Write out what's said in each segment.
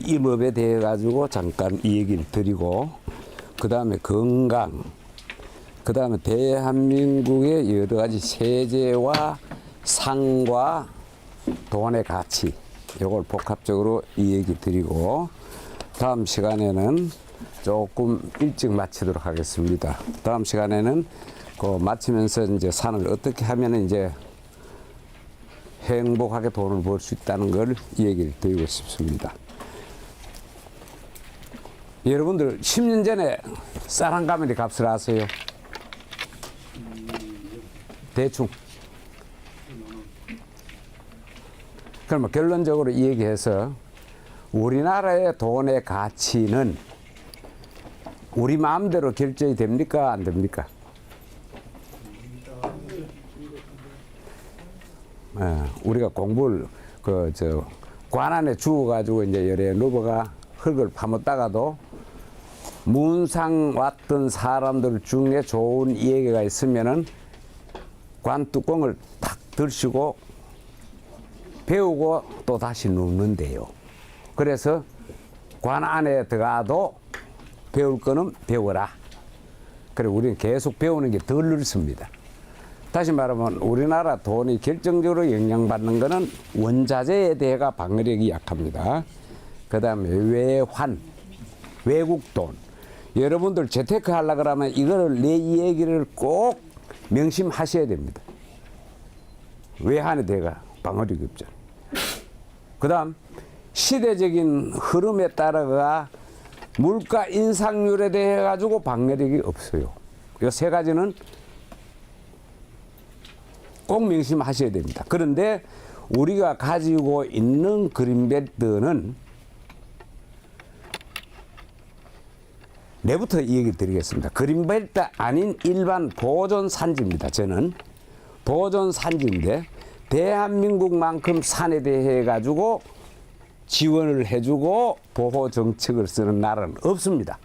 임업에 대해 가지고 잠깐 이 얘기를 드리고, 그 다음에 건강, 그 다음에 대한민국의 여러 가지 세제와 상과 돈의 가치, 이걸 복합적으로 이 얘기 드리고, 다음 시간에는 조금 일찍 마치도록 하겠습니다. 다음 시간에는 그 마치면서 이제 산을 어떻게 하면 이제 행복하게 돈을 벌 수 있다는 걸 이 얘기를 드리고 싶습니다. 여러분들 10년 전에 쌀 한 가마니 값을 아세요? 대충. 그러면 결론적으로 이 얘기해서 우리나라의 돈의 가치는 우리 마음대로 결정이 됩니까? 안 됩니까? 우리가 공부를 관안에 주어가지고 이제 열에 누버가 흙을 파묻다가도 문상 왔던 사람들 중에 좋은 이야기가 있으면은 관 뚜껑을 탁 들시고 배우고 또 다시 눕는데요. 그래서 관 안에 들어가도 배울 거는 배워라. 그래 우리는 계속 배우는 게 덜 늘습니다. 다시 말하면 우리나라 돈이 결정적으로 영향받는 거는 원자재에 대해가 방어력이 약합니다. 그 다음에 외환, 외국 돈. 여러분들 재테크 하려고 그러면 이거를 내 얘기를 꼭 명심하셔야 됩니다. 외환에 대해가 방어력이 없잖아요. 그 다음 시대적인 흐름에 따라가 물가 인상률에 대해 가지고 방어력이 없어요. 이 세 가지는 꼭 명심하셔야 됩니다. 그런데 우리가 가지고 있는 그린벨트는 내부터 이 얘기 드리겠습니다. 그린벨트 아닌 일반 보존 산지입니다. 저는 보존 산지인데 대한민국만큼 산에 대해 가지고 지원을 해주고 보호 정책을 쓰는 나라는 없습니다.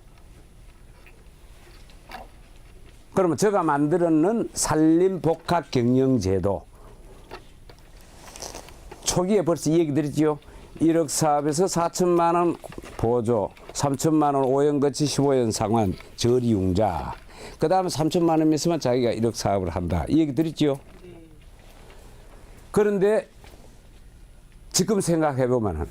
그러면 제가 만들었는 산림복합 경영제도 초기에 벌써 얘기 드렸죠. 1억 사업에서 4천만 원 보조, 3천만 원 5년 거치 15년 상환 저리융자, 그 다음에 3천만 원 있으면 자기가 1억 사업을 한다. 이 얘기 드렸죠. 그런데 지금 생각해 보면은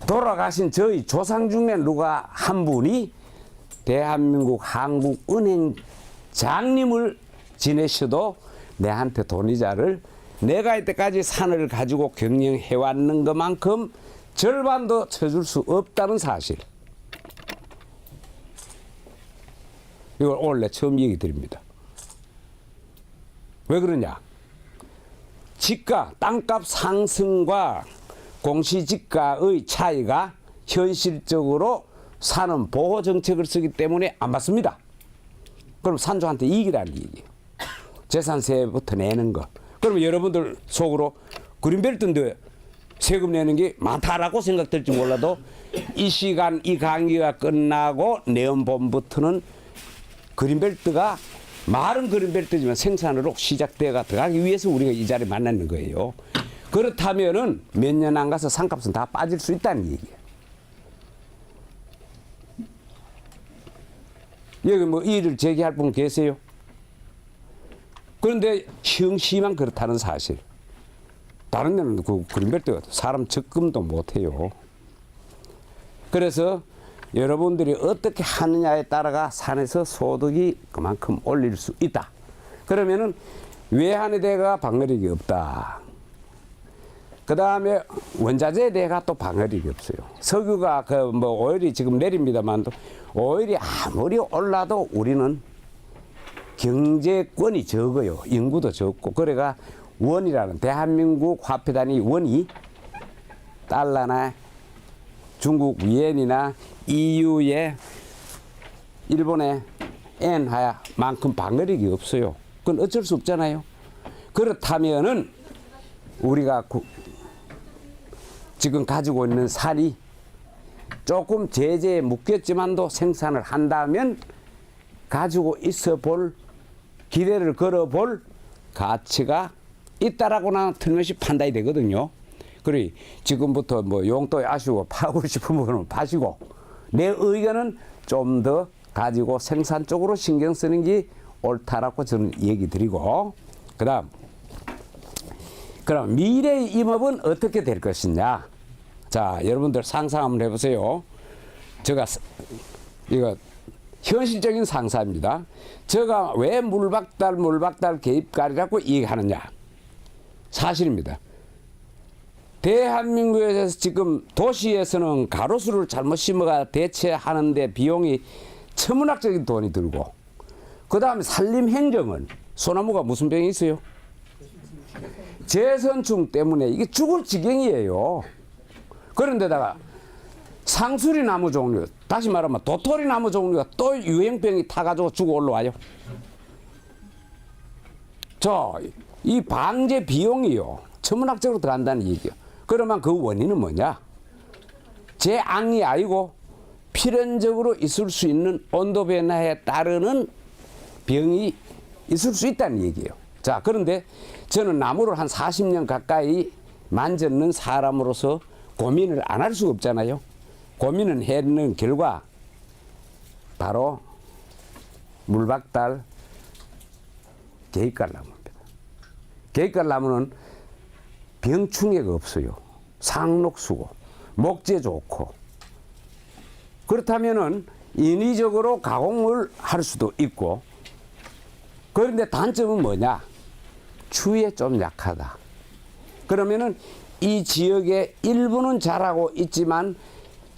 돌아가신 저희 조상 중에 누가 한 분이 대한민국 한국은행 장님을 지내셔도 내한테 돈이자를 내가 이때까지 산을 가지고 경영해 왔는 것만큼 절반도 쳐줄 수 없다는 사실. 이걸 원래 처음 얘기 드립니다. 왜 그러냐? 집가, 땅값 상승과 공시지가의 차이가 현실적으로 산은 보호 정책을 쓰기 때문에 안 받습니다. 그럼 산주한테 이익이라는 얘기예요. 재산세부터 내는 거. 그러면 여러분들 속으로 그린벨트인데 세금 내는 게 많다라고 생각될지 몰라도 이 시간 이 강의가 끝나고 내연본부터는 그린벨트가 말은 그린벨트지만 생산으로 시작돼가 들어가기 위해서 우리가 이 자리에 만나는 거예요. 그렇다면은 몇 년 안 가서 산값은 다 빠질 수 있다는 얘기예요. 여기 뭐 이의를 제기할 분 계세요? 그런데 형시만 그렇다는 사실. 다른 데는 그 그린벨트가 사람 적금도 못해요. 그래서 여러분들이 어떻게 하느냐에 따라가 산에서 소득이 그만큼 올릴 수 있다. 그러면은 외환에 대해가 방어력이 없다. 그 다음에 원자재에 대해가 또 방어력이 없어요. 석유가 오일이 지금 내립니다만 오일이 아무리 올라도 우리는 경제권이 적어요. 인구도 적고. 그래가 원이라는 대한민국 화폐 단위 원이 달러나 중국 위엔이나 EU의 일본의 엔화만큼 방어력이 없어요. 그건 어쩔 수 없잖아요. 그렇다면은 우리가 지금 가지고 있는 산이 조금 제재에 묶였지만도 생산을 한다면 가지고 있어 볼 기대를 걸어 볼 가치가 있다라고나 틀림없이 판단이 되거든요. 그래 지금부터 뭐 용돈이 아쉬워 파고 싶으면 파시고 내 의견은 좀 더 가지고 생산 쪽으로 신경 쓰는 게 옳다라고 저는 얘기 드리고 그럼 미래의 임업은 어떻게 될 것이냐. 자, 여러분들 상상 한번 해보세요. 제가 이거 현실적인 상사입니다. 제가 왜 물박달 개입가리라고 얘기하느냐. 사실입니다. 대한민국에서 지금 도시에서는 가로수를 잘못 심어가 대체하는데 비용이 천문학적인 돈이 들고 그 다음에 산림행정은 소나무가 무슨 병이 있어요? 재선충 때문에 이게 죽을 지경이에요. 그런데다가 상수리 나무 종류, 다시 말하면 도토리 나무 종류가 또 유행병이 타가지고 죽어 올라와요. 이 방제 비용이요. 천문학적으로 들어간다는 얘기요. 그러면 그 원인은 뭐냐? 재앙이 아니고 필연적으로 있을 수 있는 온도 변화에 따르는 병이 있을 수 있다는 얘기예요. 자, 그런데 저는 나무를 한 40년 가까이 만졌는 사람으로서 고민을 안 할 수가 없잖아요. 고민을 했는 결과 바로 물박달 개입갈나무입니다. 개입갈나무는 병충해가 없어요. 상록수고 목재 좋고 그렇다면은 인위적으로 가공을 할 수도 있고 그런데 단점은 뭐냐? 추위에 좀 약하다. 그러면은 이 지역의 일부는 잘하고 있지만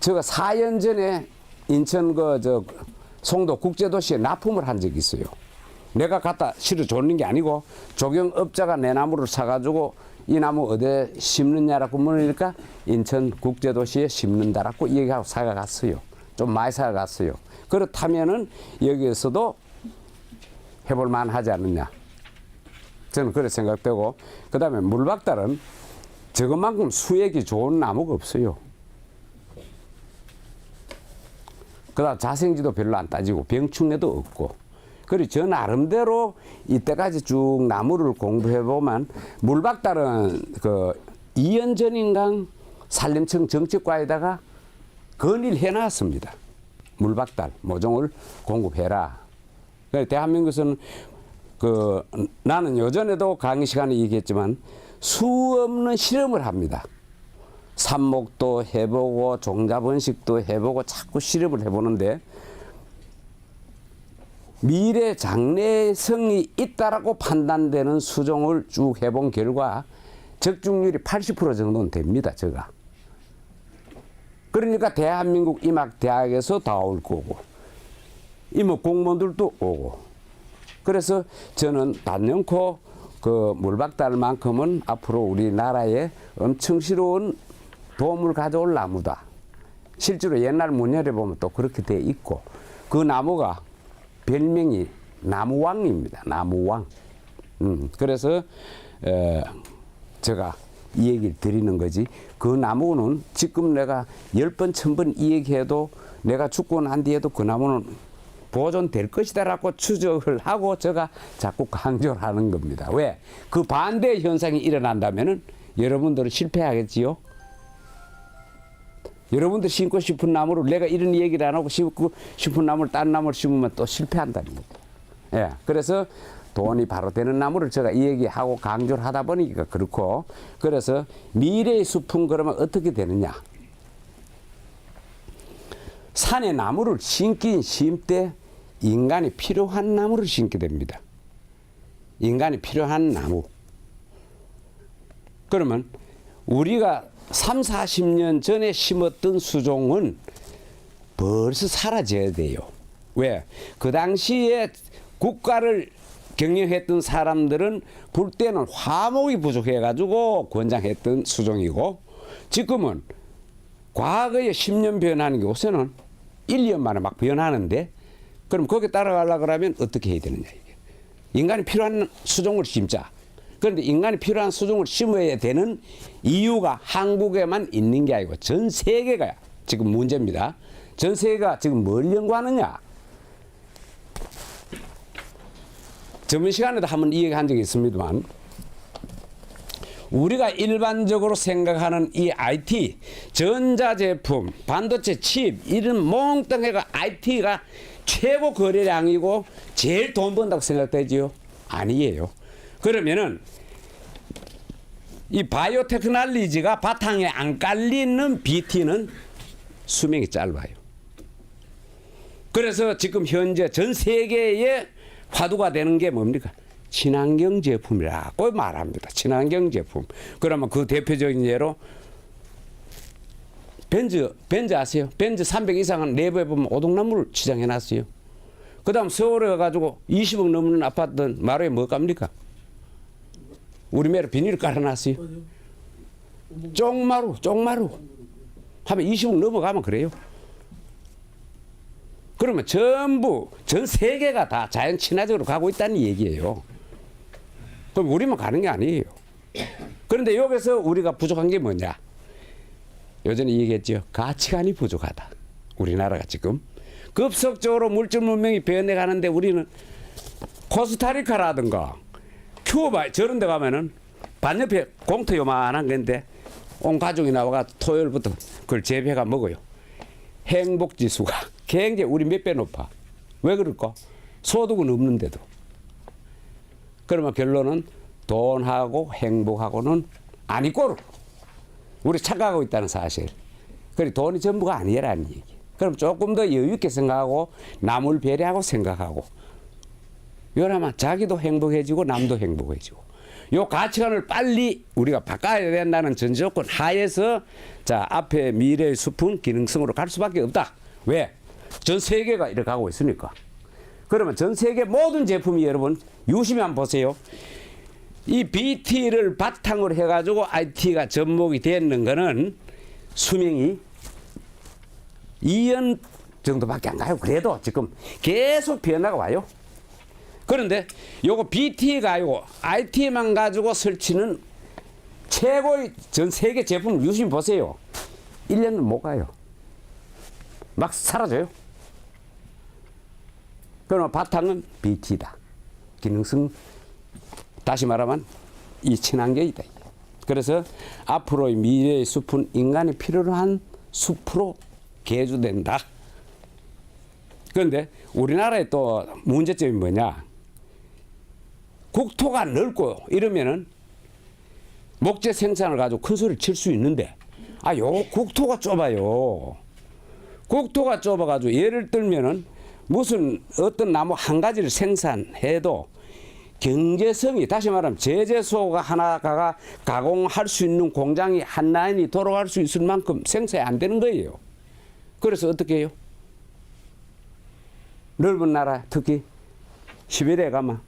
제가 4년 전에 인천 송도 국제도시에 납품을 한 적이 있어요. 내가 갖다 실어 줬는 게 아니고 조경업자가 내 나무를 사가지고 이 나무 어디에 심느냐라고 물으니까 인천 국제도시에 심는다라고 얘기하고 사가갔어요. 좀 많이 사가갔어요. 그렇다면은 여기에서도 해볼 만하지 않느냐. 저는 그렇게 생각되고 그 다음에 물박달은 저것만큼 수액이 좋은 나무가 없어요. 그 다음 자생지도 별로 안 따지고 병충해도 없고 그리고 저 나름대로 이때까지 쭉 나무를 공부해보면 물박달은 이연전인강 산림청 정책과에다가 건의를 해놨습니다. 물박달 모종을 공급해라. 대한민국에서는 나는 예전에도 강의 시간에 얘기했지만 수없는 실험을 합니다. 삽목도 해보고 종자번식도 해보고 자꾸 실험을 해보는데 미래 장래성이 있다라고 판단되는 수종을 쭉 해본 결과 적중률이 80% 정도는 됩니다. 제가. 그러니까 대한민국 임학대학에서 다 올 거고 임업 공무원들도 오고 그래서 저는 단연코 물박달만큼은 앞으로 우리나라에 엄청 새로운 도움을 가져올 나무다. 실제로 옛날 문열에 보면 또 그렇게 돼 있고 그 나무가 별명이 나무왕입니다. 나무왕. 그래서 제가 이 얘기를 드리는 거지. 그 나무는 지금 내가 10번, 1000번 이 얘기해도 내가 죽고 난 뒤에도 그 나무는 보존될 것이다라고 추적을 하고 제가 자꾸 강조를 하는 겁니다. 왜? 그 반대 현상이 일어난다면은 여러분들은 실패하겠지요? 여러분들 심고 싶은 나무를 내가 이런 얘기를 안 하고 심고 싶은 나무를 딴 나무를 심으면 또 실패한다는 겁니다. 예. 그래서 돈이 바로 되는 나무를 제가 이 얘기하고 강조를 하다 보니까 그렇고 그래서 미래의 숲은 그러면 어떻게 되느냐? 산에 나무를 심긴 심때 인간이 필요한 나무를 심게 됩니다. 인간이 필요한 나무. 그러면 우리가 3, 40년 전에 심었던 수종은 벌써 사라져야 돼요. 왜? 그 당시에 국가를 경영했던 사람들은 볼 때는 화목이 부족해가지고 권장했던 수종이고 지금은 과거에 10년 변하는 게 요새는 1년 만에 막 변하는데 그럼 거기에 따라가려고 하면 어떻게 해야 되느냐 이게. 인간이 필요한 수종을 심자. 그런데 인간이 필요한 수종을 심어야 되는 이유가 한국에만 있는 게 아니고 전 세계가 지금 문제입니다. 전 세계가 지금 뭘 연구하느냐. 저번 시간에도 한번 이 얘기한 적이 있습니다만 우리가 일반적으로 생각하는 이 IT, 전자제품, 반도체 칩, 이런 몽땅해가 IT가 최고 거래량이고 제일 돈 번다고 생각되지요? 아니에요. 그러면은 이 바이오 테크놀로지가 바탕에 안 깔리는 BT는 수명이 짧아요. 그래서 지금 현재 전 세계에 화두가 되는 게 뭡니까? 친환경 제품이라고 말합니다. 친환경 제품. 그러면 그 대표적인 예로 벤츠 아세요? 벤츠 300 이상은 내부에 보면 오동나무를 치장해 놨어요. 그 다음 서울에 가가지고 20억 넘는 아파트 마루에 뭐 갑니까? 우리 매로 비닐을 깔아놨어요. 쪽마루 하면 20억 넘어가면 그래요. 그러면 전부 전 세계가 다 자연 친화적으로 가고 있다는 얘기예요. 그럼 우리만 가는 게 아니에요. 그런데 여기서 우리가 부족한 게 뭐냐? 요전에 얘기했죠. 가치관이 부족하다. 우리나라가 지금 급속적으로 물질 문명이 변해가는데 우리는 코스타리카라든가 큐바 저런 데 가면은 반옆에 공터 요만한 건데 온 가족이 나와가 토요일부터 그걸 재배가 먹어요. 행복지수가 굉장히 우리 몇 배 높아. 왜 그럴까? 소득은 없는데도. 그러면 결론은 돈하고 행복하고는 아니꼬르. 우리 착각하고 있다는 사실. 그래 돈이 전부가 아니라는 얘기. 그럼 조금 더 여유 있게 생각하고 남을 배려하고 생각하고 이러면 자기도 행복해지고 남도 행복해지고 요 가치관을 빨리 우리가 바꿔야 된다는 전조건 하에서 자 앞에 미래의 숲은 기능성으로 갈 수밖에 없다. 왜? 전 세계가 이렇게 가고 있으니까. 그러면 전 세계 모든 제품이 여러분 유심히 한번 보세요. 이 BT를 바탕으로 해가지고 IT가 접목이 되는 거는 수명이 2년 정도밖에 안 가요. 그래도 지금 계속 변화가 와요. 그런데 요거 BT가 요 IT만 가지고 설치는 최고의 전 세계 제품을 유심히 보세요. 1년은 못 가요. 막 사라져요. 그러면 바탕은 BT다. 기능성, 다시 말하면 이 친환경이다. 그래서 앞으로의 미래의 숲은 인간이 필요로 한 숲으로 개조된다. 그런데 우리나라의 또 문제점이 뭐냐? 국토가 넓고 이러면은 목재 생산을 가지고 큰 소리를 칠 수 있는데 요 국토가 좁아요. 국토가 좁아가지고 예를 들면은 무슨 어떤 나무 한 가지를 생산해도 경제성이 다시 말하면 제재소가 하나가 가공할 수 있는 공장이 한 라인이 돌아갈 수 있을 만큼 생산이 안 되는 거예요. 그래서 어떻게 해요? 넓은 나라 특히 시베리아에 가면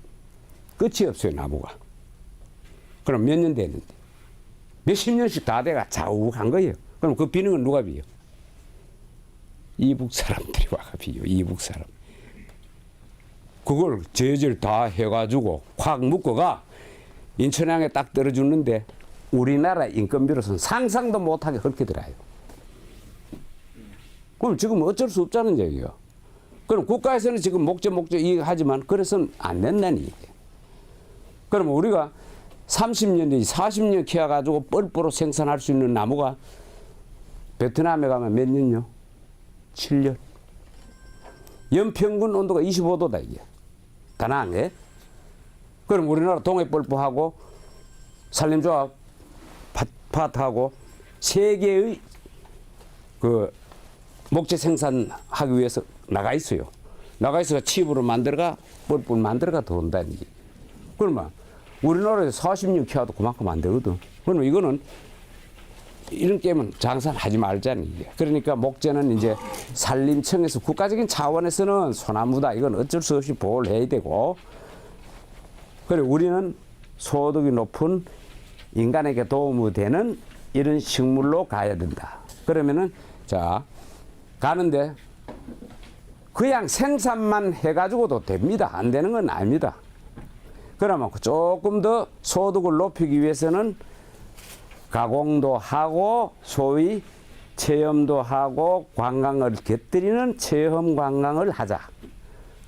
끝이 없어요. 나무가. 그럼 몇 년 됐는데 몇십 년씩 다 돼가 자욱한 거예요. 그럼 그 비는 건 누가 비요? 이북 사람들이 와가 비요. 이북 사람. 그걸 제재를 다 해가지고 확 묶어가 인천항에 딱 떨어주는데 우리나라 인건비로서는 상상도 못하게 그렇게 들어요. 그럼 지금 어쩔 수 없다는 얘기예요. 그럼 국가에서는 지금 목적 하지만 그래서는 안 된다는 얘기예요. 그럼 우리가 30년, 40년 키워가지고 뻘뻘로 생산할 수 있는 나무가 베트남에 가면 몇 년요? 7년. 연평균 온도가 25도다 이게. 가능한 게. 그럼 우리나라 동해뻘뽀하고 산림조합 파트하고 세계의 그 목재 생산하기 위해서 나가 있어요. 나가 있어가 칩으로 만들어가 뻘뻘 만들어가 들어온다는 얘기. 그러면 우리나라에서 40년 키워도 그만큼 안 되거든. 그러면 이거는 이런 게임은 장사를 하지 말자는 얘기야. 그러니까 목재는 이제 산림청에서 국가적인 차원에서는 소나무다. 이건 어쩔 수 없이 보호를 해야 되고. 그리고 우리는 소득이 높은 인간에게 도움이 되는 이런 식물로 가야 된다. 그러면은 자 가는데 그냥 생산만 해가지고도 됩니다. 안 되는 건 아닙니다. 그러면 조금 더 소득을 높이기 위해서는 가공도 하고 소위 체험도 하고 관광을 곁들이는 체험 관광을 하자.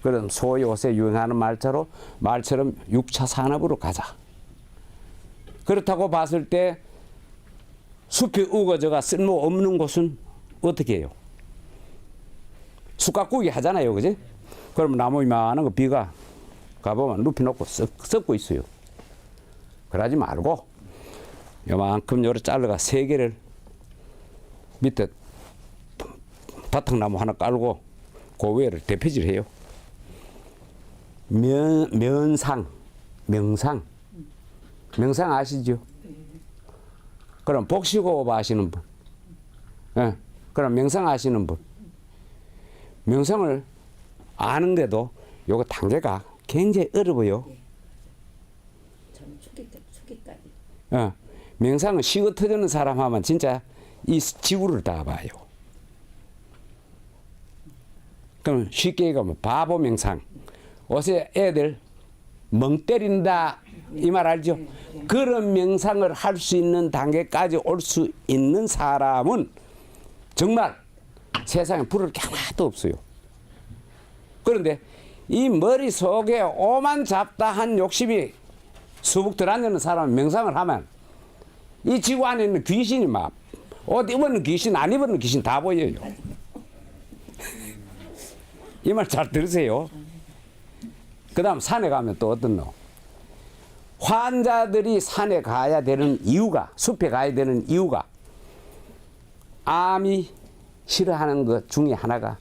그럼 소위 요새 유행하는 말처럼 6차 산업으로 가자. 그렇다고 봤을 때 숲이 우거져가 쓸모없는 곳은 어떻게 해요? 쑥갓구기 하잖아요. 그지? 그러면 나무 이만한 거 비가 가보면 눕히 놓고 썩고 있어요. 그러지 말고 요만큼 요렇게 잘라가 3개를 밑에 바탕나무 하나 깔고 그 위에를 대피질 해요. 명상 아시죠? 그럼 복식호흡 하시는 분, 예, 그럼 명상 하시는 분, 명상을 아는데도 요거 단계가 굉장히 어려워요. 저는 초기까지. 예, 명상은 식어 터지는 사람 하면 진짜 이 지구를 다 봐요. 그럼 쉽게 얘기하면 바보 명상. 어제 애들 멍 때린다 이 말 알죠? 그런 명상을 할 수 있는 단계까지 올 수 있는 사람은 정말 세상에 부를 게 하나도 없어요. 그런데 이 머릿속에 오만 잡다한 욕심이 수북 들어앉는 사람은 명상을 하면 이 지구 안에 있는 귀신이 막 옷 입었는 귀신 안 입었는 귀신 다 보여요. 이 말 잘 들으세요. 그 다음 산에 가면 또 어떤 놈? 환자들이 산에 가야 되는 이유가, 숲에 가야 되는 이유가 암이 싫어하는 것 중에 하나가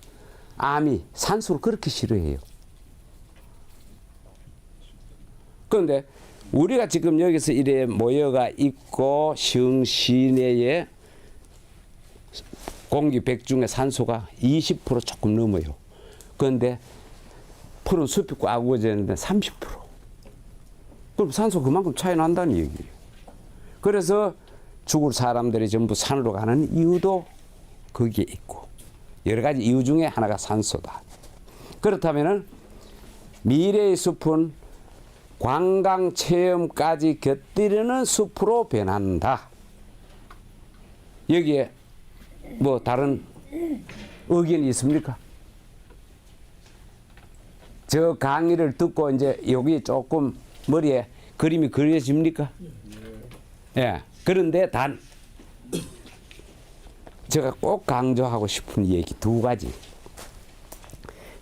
암이 산소를 그렇게 싫어해요. 그런데 우리가 지금 여기서 이래 모여가 있고 시흥시내에 공기 100 중에 산소가 20% 조금 넘어요. 그런데 푸른 숲이 꽉 우거졌는데 30%. 그럼 산소 그만큼 차이 난다는 얘기예요. 그래서 죽을 사람들이 전부 산으로 가는 이유도 거기에 있고 여러 가지 이유 중에 하나가 산소다. 그렇다면은 미래의 숲은 관광 체험까지 곁들이는 숲으로 변한다. 여기에 뭐 다른 의견이 있습니까? 저 강의를 듣고 이제 여기 조금 머리에 그림이 그려집니까? 예. 그런데 단 제가 꼭 강조하고 싶은 얘기 2가지.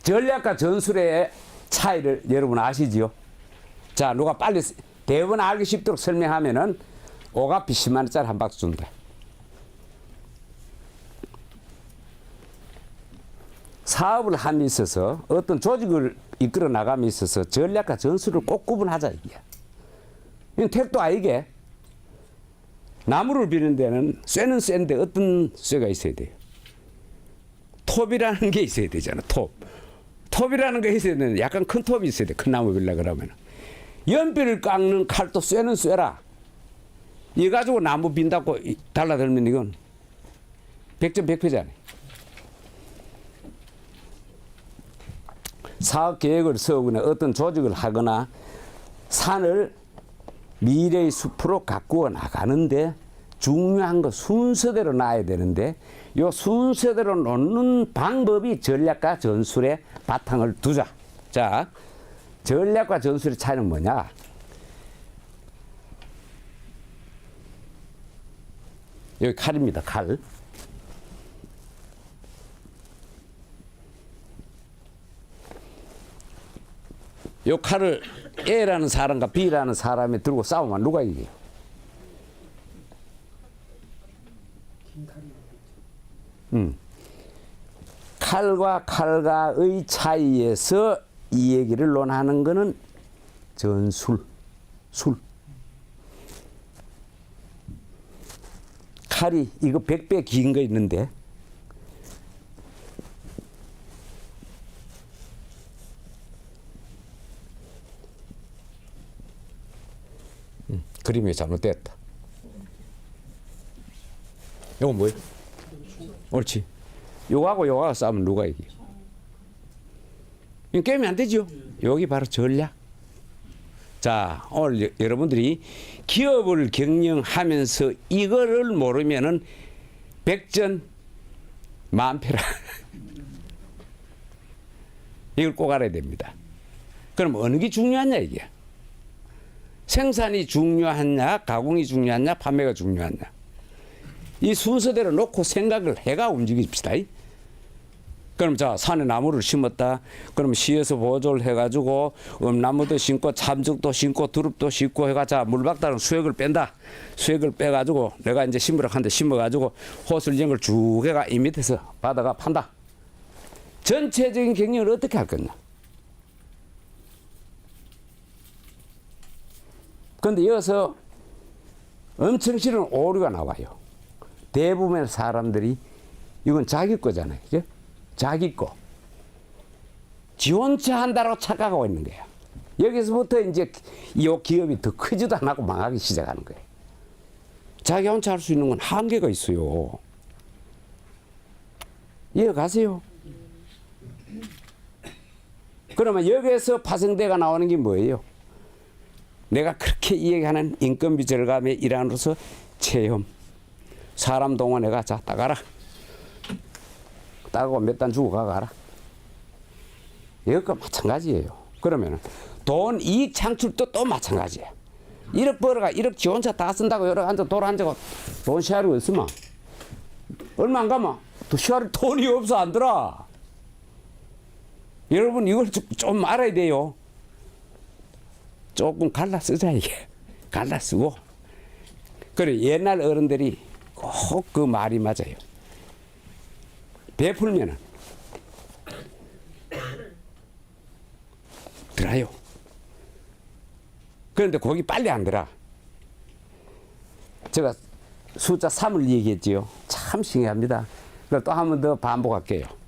전략과 전술의 차이를 여러분 아시지요? 자, 누가 빨리 대부분 알기 쉽도록 설명하면은 오가피 10만 원짜리 한 박스 준다. 사업을 함에 있어서 어떤 조직을 이끌어 나감에 있어서 전략과 전술을 꼭 구분하자 이게. 이건 택도 아니게. 나무를 비는 데는 쇠는 쇠인데 어떤 쇠가 있어야 돼요. 톱이라는 게 있어야 되잖아. 톱이라는 게 있어야 되는데 약간 큰 톱이 있어야 돼. 큰 나무 빌려 그러면. 연필을 깎는 칼도 쇠는 쇠라. 이 가지고 나무 빈다고 달라들면 이건 100점 100패잖아요. 사업 계획을 세우거나 어떤 조직을 하거나 산을 미래의 숲으로 가꾸어 나가는데 중요한 거 순서대로 놔야 되는데 이 순서대로 놓는 방법이 전략과 전술의 바탕을 두자. 자, 전략과 전술의 차이는 뭐냐? 여기 칼입니다. 칼. 요 칼을 A라는 사람과 B라는 사람이 들고 싸우면 누가 이겨요? 칼과 칼과의 차이에서 이 얘기를 논하는 거는 전술, 술. 칼이 이거 100배 긴 거 있는데 그림이 잘못됐다. 이건 뭐예요? 옳지. 요거하고 요거하고 싸우면 누가 이겨요? 이건 게임이 안 되죠? 여기 바로 전략. 자, 오늘 여러분들이 기업을 경영하면서 이거를 모르면은 백전 만패라. 이걸 꼭 알아야 됩니다. 그럼 어느 게 중요하냐 이게? 생산이 중요하냐, 가공이 중요하냐, 판매가 중요하냐. 이 순서대로 놓고 생각을 해가 움직입시다. 그럼 자, 산에 나무를 심었다. 그럼 시에서 보조를 해가지고 나무도 심고 참죽도 심고 두릅도 심고 해가 자 물박다른 수액을 뺀다. 수액을 빼가지고 내가 이제 심으러 한데 심어가지고 호수를 이런 걸 쭉 해가 이 밑에서 바다가 판다. 전체적인 경영을 어떻게 할 거냐. 그런데 여기서 엄청 싫은 오류가 나와요. 대부분의 사람들이 이건 자기 거잖아요. 그죠? 자기 거. 지 혼자 한다고 착각하고 있는 거야. 여기서부터 이제 이 기업이 더 크지도 않고 망하기 시작하는 거예요. 자기 혼자 할 수 있는 건 한계가 있어요. 이해가세요? 그러면 여기에서 파생대가 나오는 게 뭐예요? 내가 그렇게 이야기하는 인건비 절감의 일환으로서 체험. 사람 동원해가 자 따가라. 따고 몇 단 주고 가라. 이것과 마찬가지예요. 그러면 돈 이익 창출도 또 마찬가지예요. 1억 벌어가 1억 지 혼자 다 쓴다고 여러 앉아 돌아앉아고 돈 시하리고 있으면 얼마 안 가면 또 시할 돈이 없어 안 들어. 여러분 이걸 좀 알아야 돼요. 조금 갈라 쓰자 이게. 갈라 쓰고. 그래 옛날 어른들이 꼭 그 말이 맞아요. 베풀면은 들어요. 그런데 거기 빨리 안 들어. 제가 숫자 3을 얘기했지요. 참 신기합니다. 그럼 또 한 번 더 반복할게요.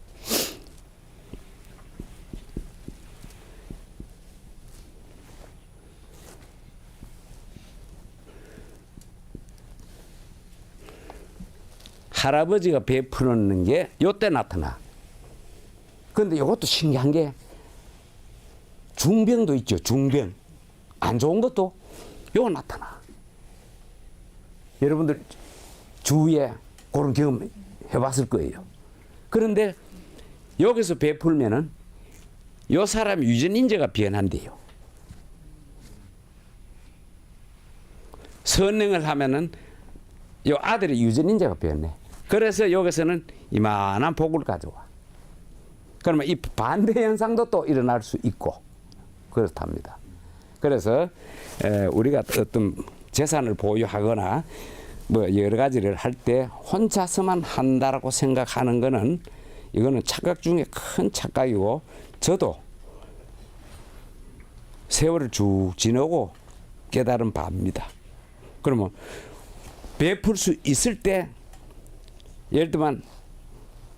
할아버지가 베푸는 게 요때 나타나. 그런데 이것도 신기한 게 중병도 있죠. 중병. 안 좋은 것도 요거 나타나. 여러분들 주위에 그런 경험 해봤을 거예요. 그런데 여기서 베풀면은 요 사람 유전인재가 변한대요. 선행을 하면은 요 아들의 유전인재가 변해. 그래서 여기서는 이만한 복을 가져와. 그러면 이 반대 현상도 또 일어날 수 있고 그렇답니다. 그래서 우리가 어떤 재산을 보유하거나 뭐 여러 가지를 할 때 혼자서만 한다라고 생각하는 거는 이거는 착각 중에 큰 착각이고 저도 세월을 쭉 지나고 깨달은 바입니다. 그러면 베풀 수 있을 때 예를 들면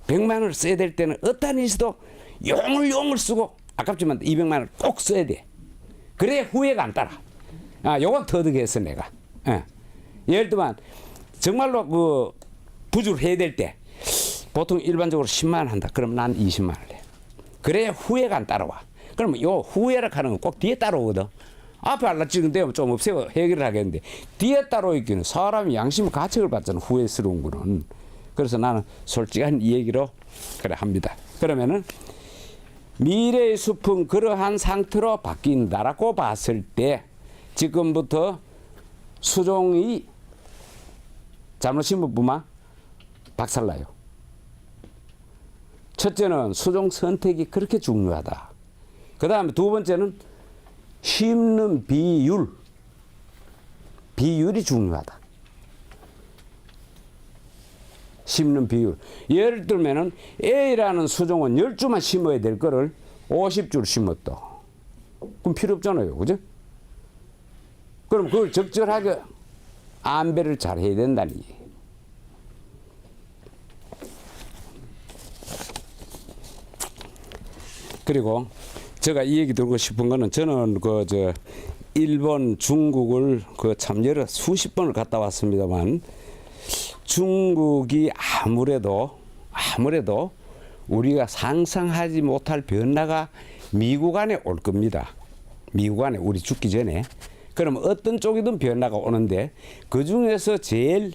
100만 원을 써야 될 때는 어떤 일이도 용을 쓰고 아깝지만 200만 원을 꼭 써야 돼. 그래야 후회가 안 따라. 아, 요건 터득했어 내가. 예를 들면 정말로 그 부주를 해야 될 때 보통 일반적으로 10만 원 한다. 그럼 난 20만 원을 해. 그래야 후회가 안 따라와. 그러면 요 후회라 하는 건 꼭 뒤에 따라오거든. 앞에 알라찌는 되면 좀 없애고 해결을 하겠는데 뒤에 따라오기는 사람이 양심 가책을 받잖아. 후회스러운 거는. 그래서 나는 솔직한 이 얘기로 그래 합니다. 그러면은 미래의 숲은 그러한 상태로 바뀐다라고 봤을 때 지금부터 수종이 잘못 심으면 박살나요. 첫째는 수종 선택이 그렇게 중요하다. 그 다음에 두 번째는 심는 비율이 중요하다. 심는 비율. 예를 들면은 A라는 수종은 10주만 심어야 될 거를 50주를 심었다. 그럼 필요 없잖아요. 그죠? 그럼 그걸 적절하게 안배를 잘 해야 된다는 얘기예요. 그리고 제가 이 얘기 들고 싶은 거는 저는 일본, 중국을 참 여러 수십 번을 갔다 왔습니다만 중국이 아무래도 우리가 상상하지 못할 변화가 미국 안에 올 겁니다. 미국 안에 우리 죽기 전에. 그럼 어떤 쪽이든 변화가 오는데 그 중에서 제일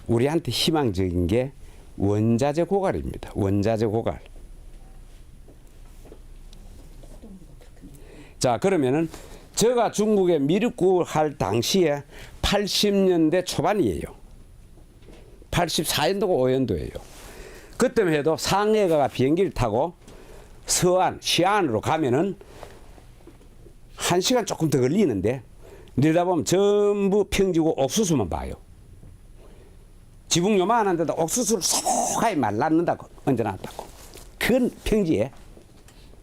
우리한테 희망적인 게 원자재 고갈입니다. 원자재 고갈. 자, 그러면은 제가 중국에 미륵국을 할 당시에 80년대 초반이에요. 84년도가 5년도예요. 그때만 해도 상해가 비행기를 타고 서안, 시안으로 가면은 1시간 조금 더 걸리는데 내려다보면 전부 평지고 옥수수만 봐요. 지붕 요만한데도 옥수수를 소하게 말랐는다고 얹어놨다고. 큰 평지에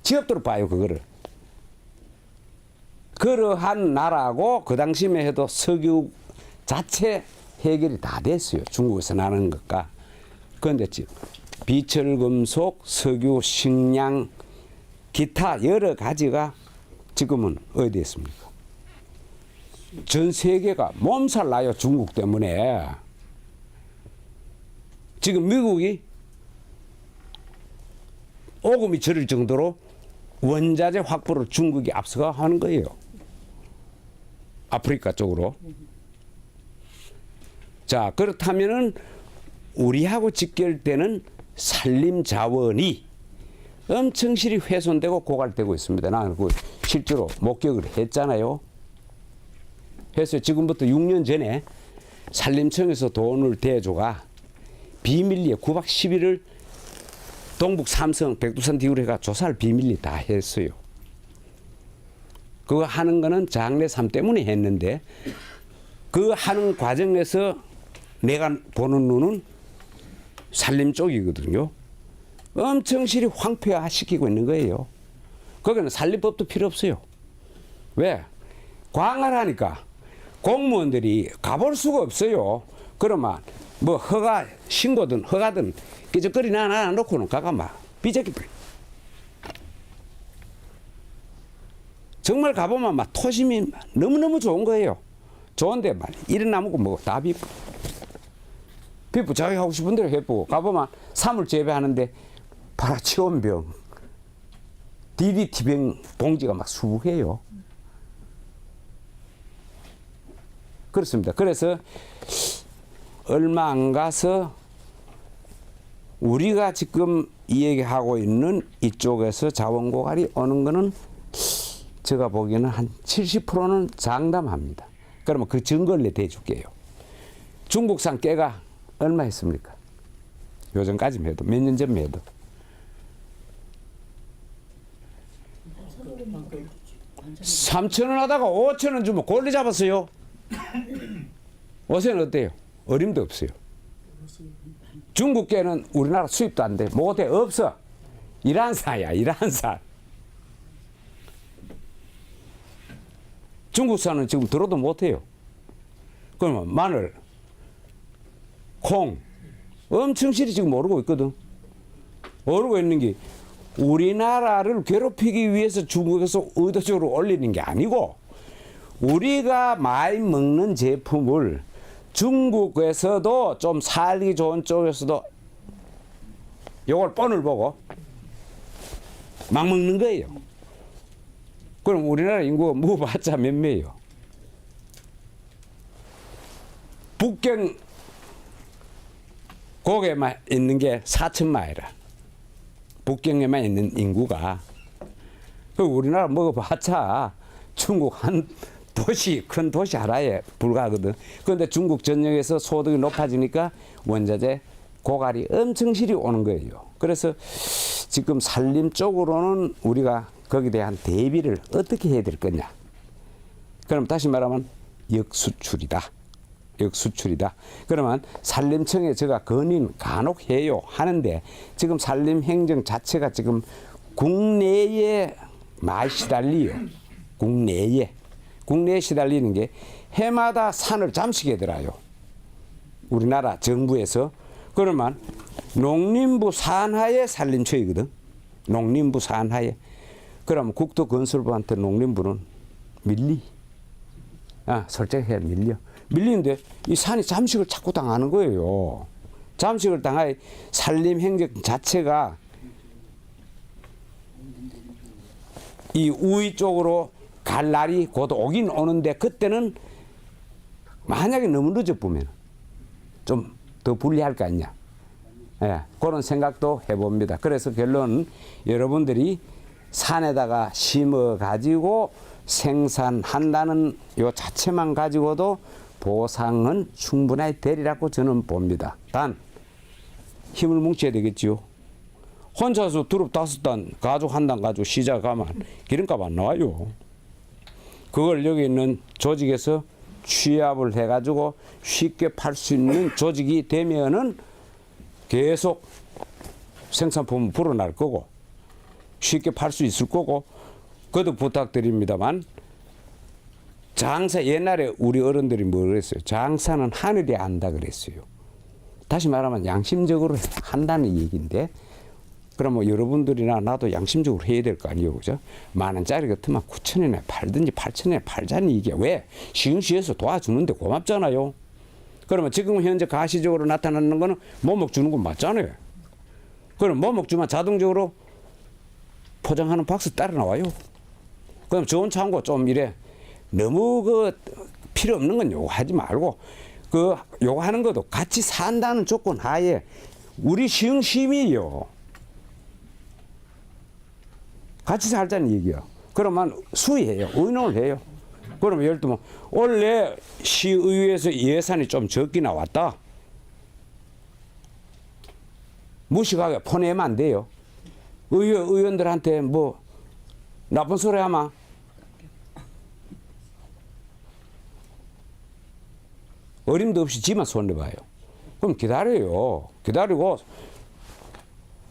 지엽도록 봐요 그거를. 그러한 나라고 그 당시에 해도 석유 자체 해결이 다 됐어요. 중국에서 나는 것과. 그런데 지금 비철금속, 석유, 식량, 기타 여러 가지가 지금은 어디 있습니까? 전 세계가 몸살 나요. 중국 때문에. 지금 미국이 오금이 저릴 정도로 원자재 확보를 중국이 앞서가 하는 거예요. 아프리카 쪽으로. 자, 그렇다면은 우리하고 직결되는 산림 자원이 엄청 실이 훼손되고 고갈되고 있습니다. 나는 그 실제로 목격을 했잖아요. 그래서 지금부터 6년 전에 산림청에서 돈을 대줘가 비밀리에 9박 10일을 동북 삼성 백두산 뒤로 해가 조사를 비밀리 다 했어요. 그거 하는 거는 장례삼 때문에 했는데 그 하는 과정에서 내가 보는 눈은 산림 쪽이거든요. 엄청 실이 황폐화시키고 있는 거예요. 거기는 산림법도 필요 없어요. 왜? 광활 하니까 공무원들이 가볼 수가 없어요. 그러면 뭐 허가 신고든 허가든 끼적거리 하나 놓고는 가가 막 비적기불. 정말 가보면 막 토심이 너무너무 좋은 거예요. 좋은데 막 이런 나무고 뭐 다 비프. 비프 자기 하고 싶은 대로 해보고 가보면 사물 재배하는데 파라치온병, DDT병 봉지가 막 수북해요. 그렇습니다. 그래서 얼마 안 가서 우리가 지금 이야기하고 있는 이쪽에서 자원 고갈이 오는 거는 제가 보기에는 한 70%는 장담합니다. 그러면 그 증거를 내줄게요. 중국산 깨가 얼마 했습니까? 요즘까지만 해도 몇 년 전만 해도 3,000원 하다가 5,000원 주면 골리 잡았어요. 요새는 어때요? 어림도 없어요. 중국 깨는 우리나라 수입도 안 돼. 못해. 없어. 이란산이야. 이란산. 중국산은 지금 들어도 못해요. 그러면 마늘, 콩 엄청 실이 지금 오르고 있거든. 오르고 있는 게 우리나라를 괴롭히기 위해서 중국에서 의도적으로 올리는 게 아니고 우리가 많이 먹는 제품을 중국에서도 좀 살기 좋은 쪽에서도 요걸 뻔을 보고 막 먹는 거예요. 그럼 우리나라 인구가 먹어봤자 몇 명이에요? 북경 거기에만 있는 게 4천만이라. 북경에만 있는 인구가. 그 우리나라 먹어봤자 중국 한 도시, 큰 도시 하나에 불과하거든. 그런데 중국 전역에서 소득이 높아지니까 원자재 고갈이 엄청 실이 오는 거예요. 그래서 지금 산림 쪽으로는 우리가 거기에 대한 대비를 어떻게 해야 될 거냐. 그럼 다시 말하면 역수출이다. 역수출이다. 그러면 산림청에 제가 건의는 간혹 해요. 하는데 지금 산림행정 자체가 지금 국내에 많이 시달리요. 국내에 시달리는 게 해마다 산을 잠식해 들어요. 우리나라 정부에서. 그러면 농림부 산하에 산림처이거든. 농림부 산하에. 그럼 국토건설부한테 농림부는 밀리. 솔직히 밀려. 밀리는데 이 산이 잠식을 자꾸 당하는 거예요. 잠식을 당하여 산림행정 자체가 이 우위 쪽으로 갈 날이 곧 오긴 오는데 그때는 만약에 너무 늦어보면 좀 더 불리할 거 아니냐. 예, 그런 생각도 해봅니다. 그래서 결론은 여러분들이 산에다가 심어 가지고 생산한다는 요 자체만 가지고도 보상은 충분히 되리라고 저는 봅니다. 단 힘을 뭉쳐야 되겠지요. 혼자서 두릅 5단 가죽 한 단 가지고 시작하면 기름값 안 나와요. 그걸 여기 있는 조직에서 취합을 해가지고 쉽게 팔 수 있는 조직이 되면은 계속 생산품은 불어날 거고 쉽게 팔 수 있을 거고, 그것도 부탁드립니다만, 장사, 옛날에 우리 어른들이 뭐 그랬어요? 장사는 하늘이 안다 그랬어요. 다시 말하면 양심적으로 한다는 얘기인데, 그럼 뭐 여러분들이나 나도 양심적으로 해야 될 거 아니에요, 그죠? 10,000원짜리 같으면 9,000원에 팔든지 8,000원에 팔자는 이게 왜? 시흥시에서 도와주는데 고맙잖아요. 그러면 지금 현재 가시적으로 나타나는 거는 뭐먹 주는 건 맞잖아요. 그럼 뭐먹 주면 자동적으로 포장하는 박스 따라 나와요. 그럼 좋은 창고 좀 이래 너무 그 필요 없는 건 요거 하지 말고, 그 요거 하는 것도 같이 산다는 조건 하에 우리 시흥시민이요. 같이 살자는 얘기야. 그러면 수의해요. 의논을 해요. 그러면 예를 들면 원래 시의회에서 예산이 좀 적게 나왔다. 무식하게 포내면 안 돼요. 의원들한테 뭐 나쁜 소리 하면 어림도 없이 지만 손해봐요. 그럼 기다려요. 기다리고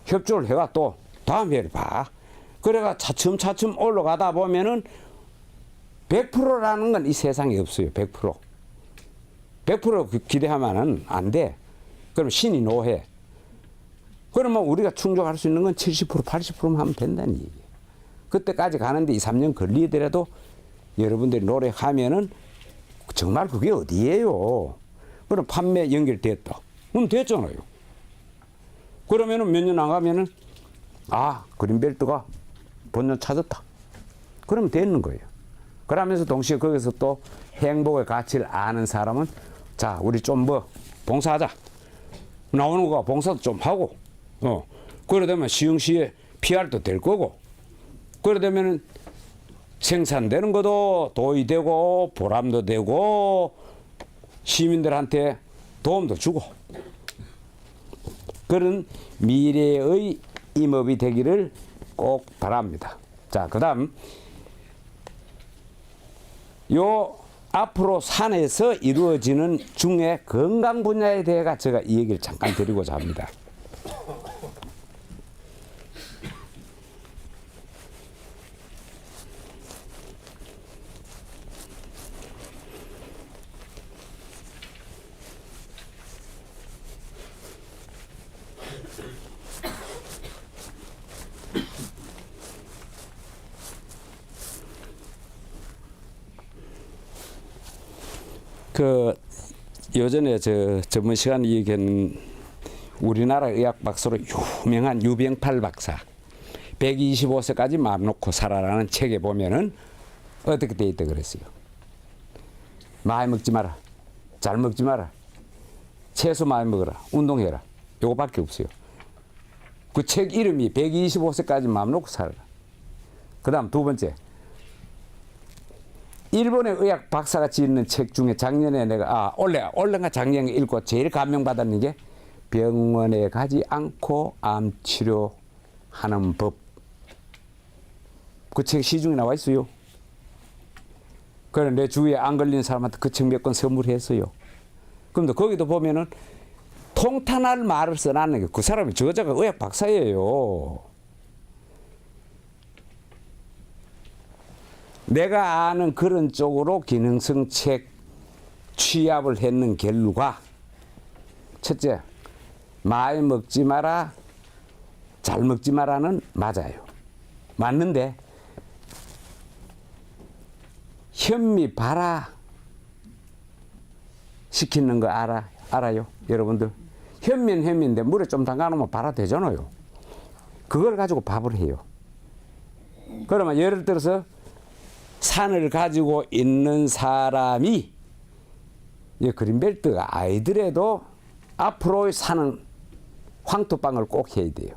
협조를 해가 또 다음 회를 봐. 그래가 차츰차츰 올라가다 보면은 100%라는 건 이 세상에 없어요. 100%. 100% 기대하면은 안 돼. 그럼 신이 노해. 그러면 우리가 충족할 수 있는 건 70%, 80%만 하면 된다는 얘기예요. 그때까지 가는데 2, 3년 걸리더라도 여러분들이 노력하면은 정말 그게 어디예요. 그럼 판매 연결됐다. 그럼 됐잖아요. 그러면은 몇 년 안 가면은 아, 그린벨트가 본전 찾았다. 그러면 되는 거예요. 그러면서 동시에 거기서 또 행복의 가치를 아는 사람은 자, 우리 좀 뭐 봉사하자. 나오는 거가 봉사도 좀 하고, 그러다면 시흥시에 PR도 될 거고, 그러다면 생산되는 것도 도움이 되고 보람도 되고 시민들한테 도움도 주고, 그런 미래의 임업이 되기를 꼭 바랍니다. 자, 그다음 요 앞으로 산에서 이루어지는 중에 건강 분야에 대해서 제가 이 얘기를 잠깐 드리고자 합니다. 그 예전에 저 전문 시간에 얘기한 우리나라 의학 박사로 유명한 유병팔 박사 125세까지 마음 놓고 살아라는 책에 보면은 어떻게 돼 있다 그랬어요. 많이 먹지 마라, 잘 먹지 마라, 채소 많이 먹어라, 운동해라, 요거밖에 없어요. 그 책 이름이 125세까지 마음 놓고 살아라. 그다음 두 번째, 일본의 의학 박사가 짓는 책 중에 작년에 내가 올해가 작년에 읽고 제일 감명받았는 게 병원에 가지 않고 암 치료하는 법. 그 책 시중에 나와 있어요. 그래 내 주위에 안 걸린 사람한테 그 책 몇 권 선물했어요. 그런데 거기도 보면은 통탄할 말을 써놨는 게 그 사람이 저자가 의학 박사예요. 내가 아는 그런 쪽으로 기능성 책 취합을 했는 결과, 첫째, 많이 먹지 마라, 잘 먹지 마라는 맞아요. 맞는데 현미 발화 시키는 거 알아요? 여러분들? 현미는 현미인데 물에 좀 담가놓으면 발화 되잖아요. 그걸 가지고 밥을 해요. 그러면 예를 들어서 산을 가지고 있는 사람이 이 그린벨트가 아니더라도 앞으로 사는 황토방을 꼭 해야 돼요.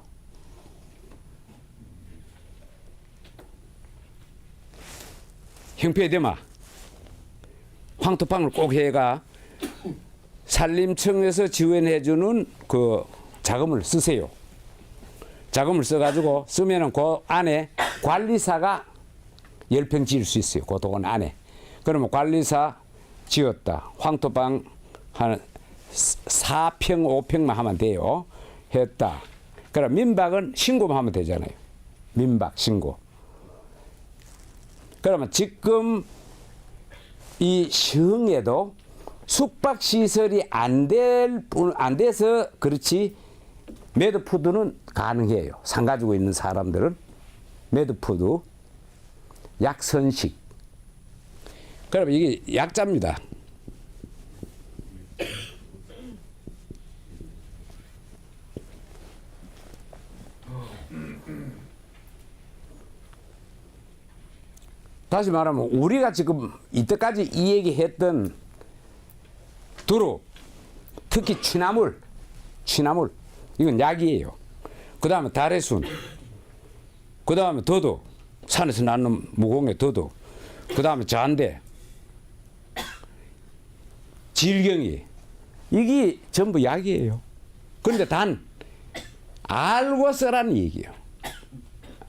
형편되마 황토방을 꼭 해가 산림청에서 지원해주는 그 자금을 쓰세요. 자금을 써가지고 쓰면은 그 안에 관리사가 10평 지을 수 있어요. 그 동원 안에. 그러면 관리사 지었다. 황토방 한 4평, 5평만 하면 돼요. 했다. 그럼 민박은 신고만 하면 되잖아요. 민박 신고. 그러면 지금 이 시흥에도 숙박시설이 안 돼서 그렇지 매드푸드는 가능해요. 상 가지고 있는 사람들은 매드푸드, 약선식. 그러면 이게 약자입니다. 다시 말하면 우리가 지금 이때까지 이 얘기했던 두루, 특히 취나물 이건 약이에요. 그 다음에 다래순, 그 다음에 더도, 산에서 낳는 무공의 더도, 그 다음에 잔대, 질경이, 이게 전부 약이에요. 그런데 단 알고 쓰라는 얘기예요.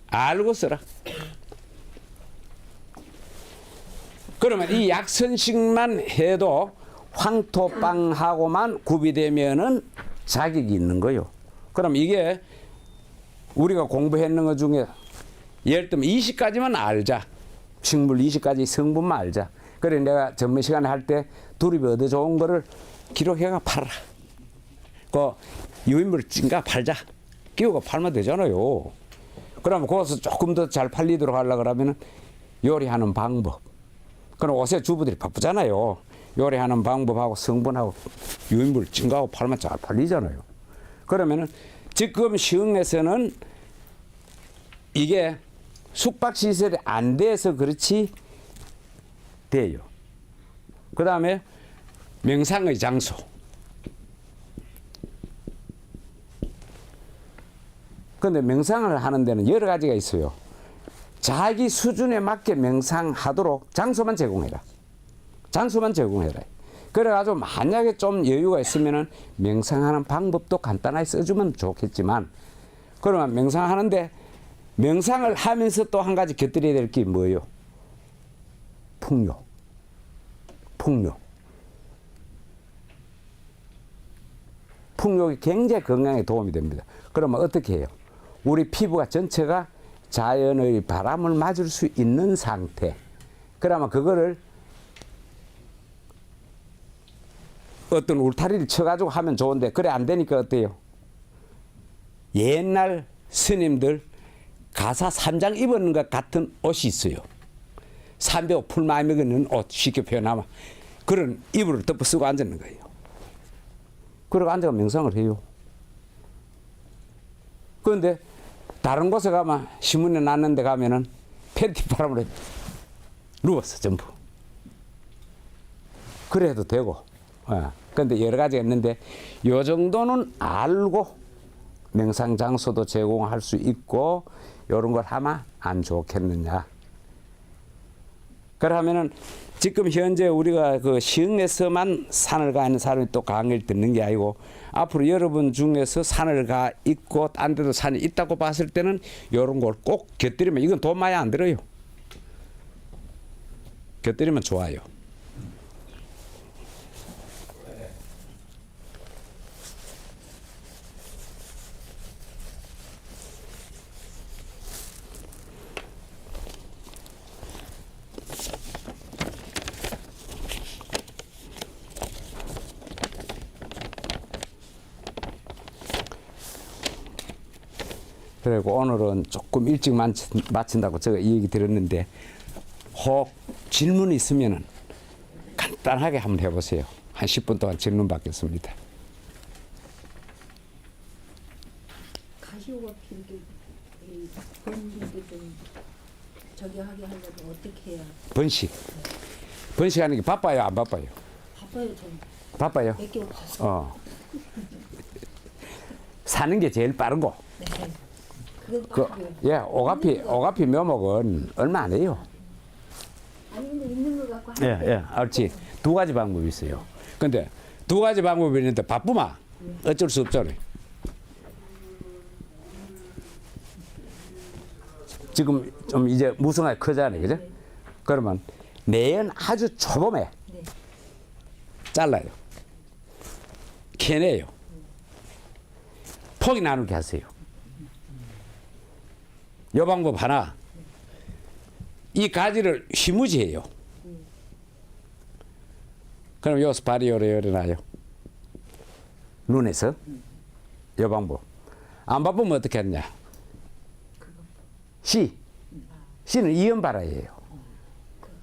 알고 쓰라. 그러면 이 약선식만 해도 황토방하고만 구비되면은 자격이 있는 거요. 그럼 이게 우리가 공부했는 것 중에 예를 들면 20가지만 알자. 식물 20가지 성분만 알자. 그래 내가 전문 시간에 할 때 두릅이 얻어 좋은 거를 기록해가 팔아. 그 유인물 찐가 팔자. 끼우고 팔면 되잖아요. 그러면 거기서 조금 더 잘 팔리도록 하려고 그러면은 요리하는 방법. 그럼 요새 주부들이 바쁘잖아요. 요리하는 방법하고 성분하고 유인물 증가하고 팔면 잘 팔리잖아요. 그러면은 지금 시흥에서는 이게 숙박시설이 안 돼서 그렇지 돼요. 그 다음에 명상의 장소. 그런데 명상을 하는 데는 여러 가지가 있어요. 자기 수준에 맞게 명상하도록 장소만 제공해라. 장소만 제공해라. 그래가지고 만약에 좀 여유가 있으면은 명상하는 방법도 간단하게 써주면 좋겠지만, 그러면 명상하는데 명상을 하면서 또 한 가지 곁들여야 될 게 뭐예요? 풍요. 풍요. 풍요가 굉장히 건강에 도움이 됩니다. 그러면 어떻게 해요? 우리 피부가 전체가 자연의 바람을 맞을 수 있는 상태. 그러면 그거를 어떤 울타리를 쳐가지고 하면 좋은데, 그래 안 되니까 어때요? 옛날 스님들 가사 삼장 입었는 것 같은 옷이 있어요. 삼백 풀 많이 먹는 옷, 쉽게 표현하면 그런 이불을 덮어 쓰고 앉는 거예요. 그러고 앉아서 명상을 해요. 그런데 다른 곳에 가면, 신문에 났는데 가면은 팬티 바람으로 누웠어 전부. 그래도 되고. 그런데 여러 가지가 있는데 요 정도는 알고 명상 장소도 제공할 수 있고 이런 걸 하면 안 좋겠느냐. 그러면은 지금 현재 우리가 그 시흥에서만 산을 가는 사람이 또 강의를 듣는 게 아니고, 앞으로 여러분 중에서 산을 가 있고 딴 데도 산이 있다고 봤을 때는 이런 걸 꼭 곁들이면, 이건 돈 많이 안 들어요. 곁들이면 좋아요. 그리고 오늘은 조금 일찍 마친다고 제가 이 얘기 들었는데, 혹 질문이 있으면은 간단하게 한번 해보세요. 한 10분 동안 질문 받겠습니다. 가시오가 필기 번식이 좀 저기 하게 하려면 어떻게 해야? 번식하는 게 바빠요, 안 바빠요? 바빠요 좀. 바빠요. 몇개 없어서. 사는 게 제일 빠른 거. 네. 그건 빠르고요. 오가피 묘목은 얼마 안 해요. 아니 근데 있는 거 갖고 예, 예, 옳지. 두 가지 방법이 있어요. 근데 두 가지 방법이 있는데 바쁘면 어쩔 수 없잖아요. 지금 좀 이제 무성하게 크잖아요, 그죠? 그러면 내연 아주 초범에 네. 잘라요. 캐내요. 폭이 나누게 하세요. 요 방법 하나. 이 가지를 휘무지해요. 그럼 여기서 발이 요래 나요. 눈에서. 요 방법. 안 바쁘면 어떻게 하느냐. 씨는 이연발화예요.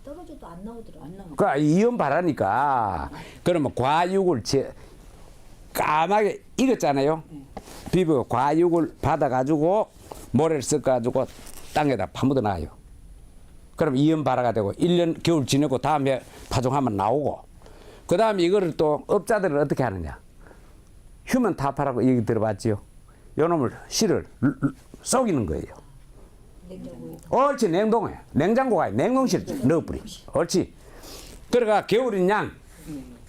떨어져도 안 나오더라. 안 나오. 그 이연발화니까 그러면 과육을 까맣게 익었잖아요. 비벼 과육을 받아가지고 모래를 섞어가지고 땅에다 파묻어 놔요. 그럼 이연발화가 되고 1년 겨울 지내고 다음에 파종하면 나오고 그 다음에 이거를 또 업자들은 어떻게 하느냐. 휴먼 타파라고 얘기 들어봤지요. 요 놈을 씨를 쏘기는 거예요. 냉장고에. 옳지. 냉동에 냉장고가 냉동실에 넣어버려. 옳지. 그러니까 겨울인 양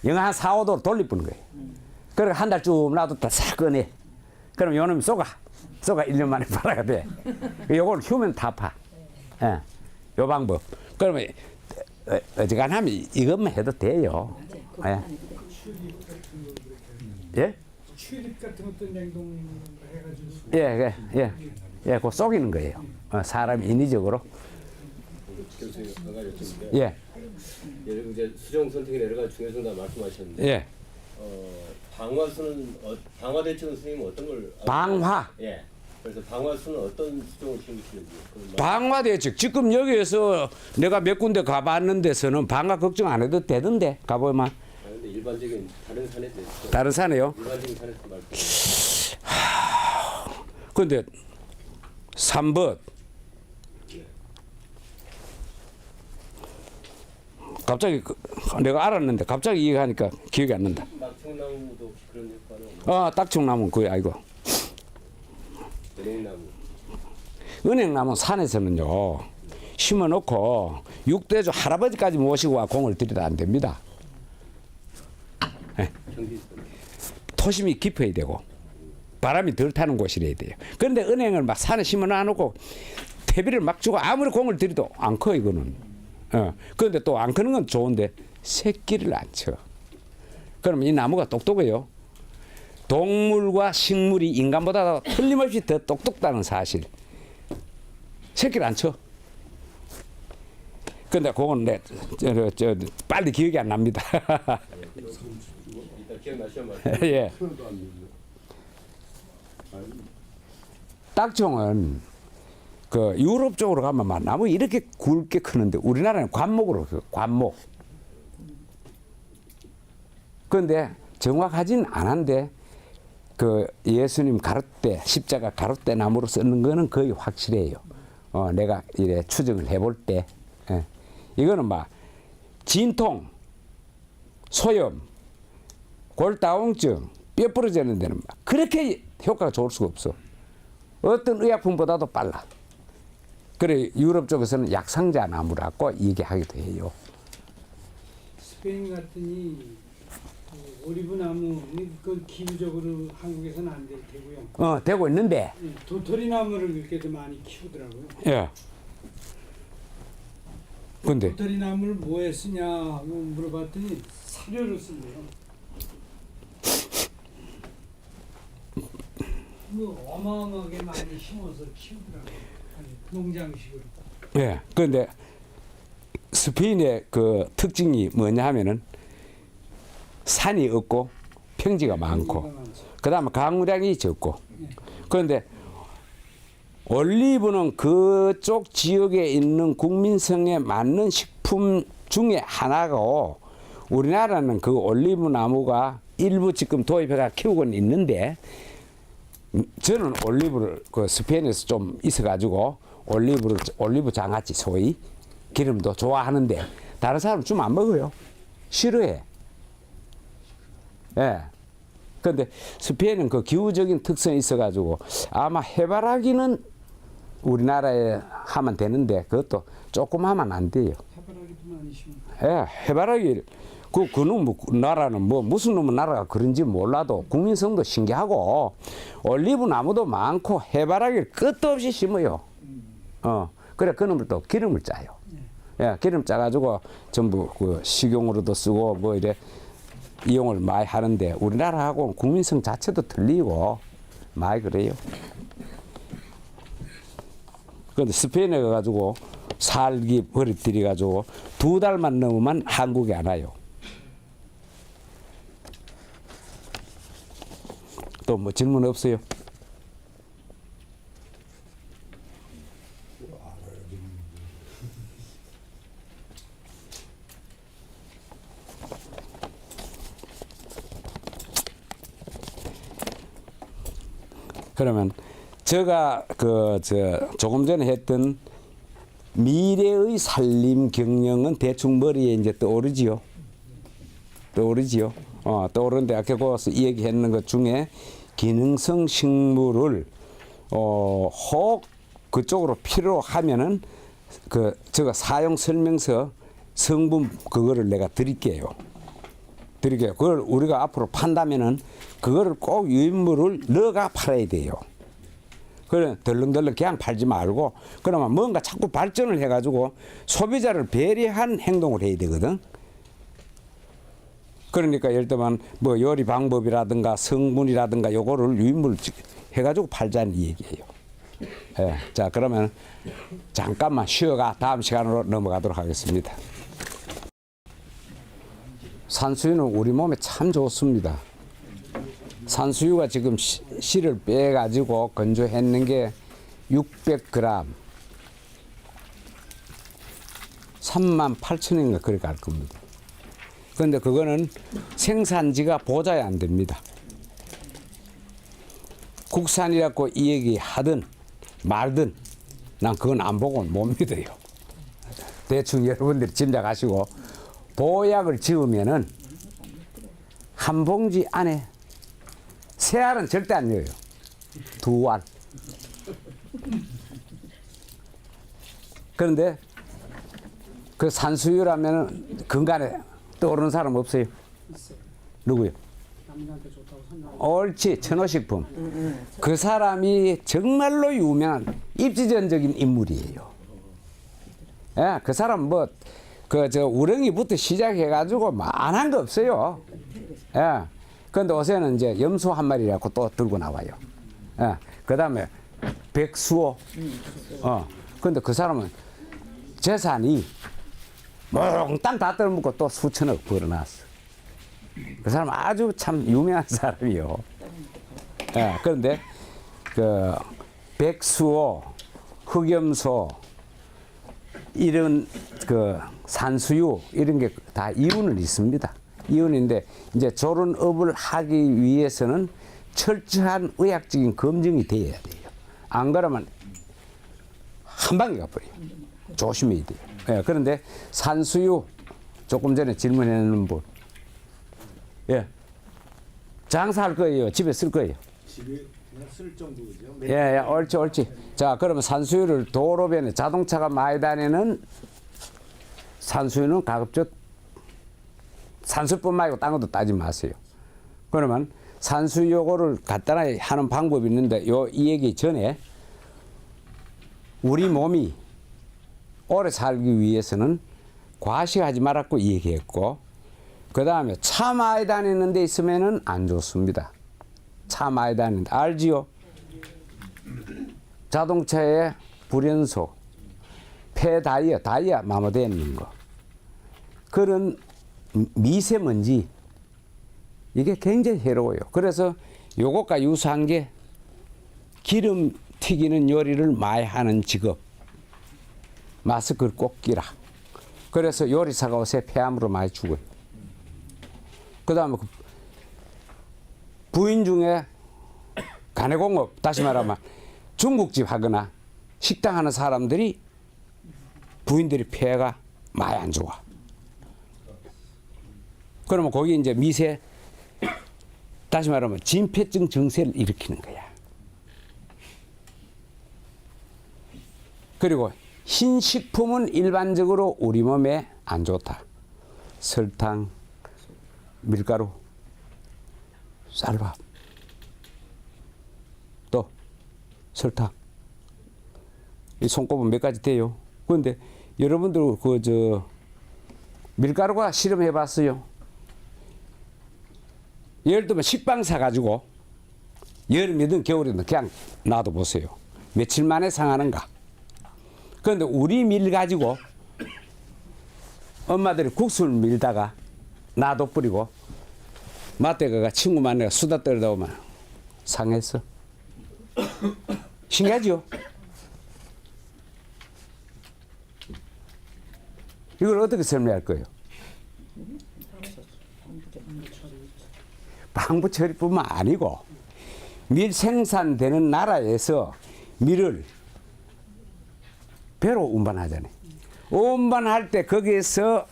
영하 한 4, 5도로 돌려보는 거예요. 그러니까 한 달쯤 놔뒀다 싹 꺼내. 그럼 요놈이 쏘가 1년 만에 발화가 돼. 요걸 휴먼 타파. 예. 요 방법. 그러면 어지간하면 이것만 해도 돼요. 예. 예? 튤립 같은 것도 냉동 해가지고 예, 그거 속이는 거예요. 사람이 인위적으로. 교수님 한 가지 여쭙는데 예, 이제 수정 선택의 여러 가지 중요성 다 말씀하셨는데 예. 방화수는 방화 대책은 선생님은 어떤 걸 방화. 예. 그래서 방화수는 어떤 수정을 키우시는지 방화대책. 지금 여기에서 내가 몇 군데 가봤는 데서는 방화 걱정 안 해도 되던데. 가보면. 근데 일반적인 다른 산에서 다른 산에요. 일반적인 산에서 말씀 근데 3번. 갑자기 내가 알았는데 갑자기 얘기하니까 기억이 안 난다. 낙청나무도 혹시 그런 효과는 없나요? 딱총나무는 그게 아니고. 은행나무 은행나무 산에서는요. 심어놓고 육대조 할아버지까지 모시고 와 공을 들여도 안 됩니다. 경기 토심이 깊어야 되고 바람이 덜 타는 곳이래야 돼요. 그런데 은행을 막 산에 심어놔놓고 퇴비를 막 주고 아무리 공을 들여도 안 커 이거는. 그런데 또 안 크는 건 좋은데 새끼를 안 쳐. 그러면 이 나무가 똑똑해요. 동물과 식물이 인간보다 틀림없이 더 똑똑다는 사실. 새끼를 안 쳐. 근데 그건 빨리 기억이 안 납니다. 일단 기억나시면 말씀 예. 딱총은 그 유럽 쪽으로 가면 막 나무 이렇게 굵게 크는데 우리나라는 관목으로 그 관목. 그런데 정확하진 않은데 그 예수님 가롯대 십자가 가롯대 나무로 쓰는 거는 거의 확실해요. 내가 이래 추정을 해볼 때 이거는 막 진통, 소염, 골다공증, 뼈 부러지는 데는 막 그렇게 효과가 좋을 수가 없어. 어떤 의약품보다도 빨라. 그래 유럽 쪽에서는 약상자 나무라고 얘기하기도 해요. 스페인 같으니 오리브 나무 그 기후적으로 한국에서는 안 될 테고요. 되고 있는데. 도토리 나무를 그렇게도 많이 키우더라고요. 예. 근데 도토리 나무를 뭐에 쓰냐고 물어봤더니 사료로 쓴대요. 어마어마하게 많이 심어서 키우더라고요. 농장식으로. 예. 그런데 스페인의 그 특징이 뭐냐 하면은 산이 없고 평지가 많고 그다음에 강우량이 적고 그런데 올리브는 그쪽 지역에 있는 국민성에 맞는 식품 중에 하나고 우리나라는 그 올리브 나무가 일부 지금 도입해가 키우고는 있는데 저는 올리브를 그 스페인에서 좀 있어가지고 올리브 장아찌 소위 기름도 좋아하는데 다른 사람은 좀 안 먹어요. 싫어해. 예. 근데 스페인은 그 기후적인 특성이 있어가지고 아마 해바라기는 우리나라에 하면 되는데 그것도 조금 하면 안 돼요. 해바라기 많이 심어. 예, 해바라기 그놈 나라는 뭐 무슨 놈의 나라가 그런지 몰라도 국민성도 신기하고 올리브 나무도 많고 해바라기를 끝도 없이 심어요. 그래 그놈을 또 기름을 짜요. 예, 기름 짜가지고 전부 그 식용으로도 쓰고 뭐 이래 이용을 많이 하는데 우리나라하고 국민성 자체도 틀리고 많이 그래요. 그런데 스페인에 가가지고 살기 버릇들이 가지고 2달만 넘으면 한국에 안 와요. 또 뭐 질문 없어요? 그러면 제가 조금 전에 했던 미래의 살림 경영은 대충 머리에 이제 떠오르지요. 떠오르는데 아까 거기서 얘기했는 것 중에 기능성 식물을 혹 그쪽으로 필요하면은 제가 사용 설명서 성분 그거를 내가 드릴게요. 그걸 우리가 앞으로 판다면은 그거를 꼭 유인물을 넣어가 팔아야 돼요. 그래 덜렁덜렁 그냥 팔지 말고 그러면 뭔가 자꾸 발전을 해가지고 소비자를 배려한 행동을 해야 되거든. 그러니까 예를 들면 뭐 요리 방법이라든가 성분이라든가 요거를 유인물 해가지고 팔자는 얘기예요. 예, 자 그러면 잠깐만 쉬어가 다음 시간으로 넘어가도록 하겠습니다. 산수유는 우리 몸에 참 좋습니다. 산수유가 지금 씨를 빼가지고 건조했는 게 600g 38,000원인가 그렇게 갈 겁니다. 그런데 그거는 생산지가 보자야 안 됩니다. 국산이라고 이 얘기 하든 말든 난 그건 안 보고는 못 믿어요. 대충 여러분들이 짐작하시고 보약을 지으면은 한 봉지 안에 세 알은 절대 안 넣어요. 2알. 그런데 그 산수유라면은 근간에 떠오르는 사람 없어요? 있어요. 누구요? 남자한테 좋다고 생각. 옳지, 천호식품. 그 사람이 정말로 유명한 입지전적인 인물이에요. 예, 그 사람 뭐, 우렁이부터 시작해가지고 만한 거 없어요. 예. 그런데 요새는 이제 염소 한 마리라고 또 들고 나와요. 예. 그 다음에 백수호. 근데 그 사람은 재산이 몽땅 다 떨어먹고 또 수천억 벌어놨어. 그 사람 아주 참 유명한 사람이요. 예, 그런데 그 백수호, 흑염소 이런 그 산수유 이런 게 다 이유는 있습니다. 이유는데 이제 조른업을 하기 위해서는 철저한 의학적인 검증이 돼야 돼요. 안 그러면 한 방에 가버려요. 조심해야 돼요. 예, 그런데 산수유 조금 전에 질문했는 분, 예, 장사할 거예요. 집에 쓸 거예요. 집에 그냥 쓸 정도죠. 예, 옳지. 자, 그러면 산수유를 도로변에 자동차가 많이 다니는 산수유는 가급적 산수뿐 말고 딴 것도 따지 마세요. 그러면 산수유 요거를 간단하게 하는 방법이 있는데 이 얘기 전에 우리 몸이 오래 살기 위해서는 과식하지 말라고 얘기했고 그 다음에 차 많이 다니는 데 있으면은 안 좋습니다. 차 많이 다니는 데 알지요? 자동차에 불연소, 다이아 마모되어 있는 거 그런 미세먼지 이게 굉장히 해로워요. 그래서 요것과 유사한 게 기름 튀기는 요리를 많이 하는 직업 마스크를 꼭 끼라. 그래서 요리사가 요새 폐암으로 많이 죽어요. 그 다음에 부인 중에 가내공업 다시 말하면 중국집 하거나 식당 하는 사람들이 부인들이 폐가 많이 안 좋아. 그러면 거기 이제 미세 다시 말하면 진폐증 증세를 일으키는 거야. 그리고 흰식품은 일반적으로 우리 몸에 안 좋다. 설탕, 밀가루, 쌀밥, 또 설탕. 이 손꼽은 몇 가지 돼요. 그런데 여러분들 밀가루가 실험해 봤어요. 예를 들면 식빵 사가지고 여름이든 겨울이든 그냥 놔둬 보세요. 며칠 만에 상하는가. 그런데 우리 밀 가지고 엄마들이 국수를 밀다가 놔둬 뿌리고 마트에 친구 만나가 수다 떨다 오면 상했어. 신기하죠? 이걸 어떻게 설명할 거예요? 방부 처리뿐만 아니고 밀 생산되는 나라에서 밀을 배로 운반하잖아요. 운반할 때 거기에서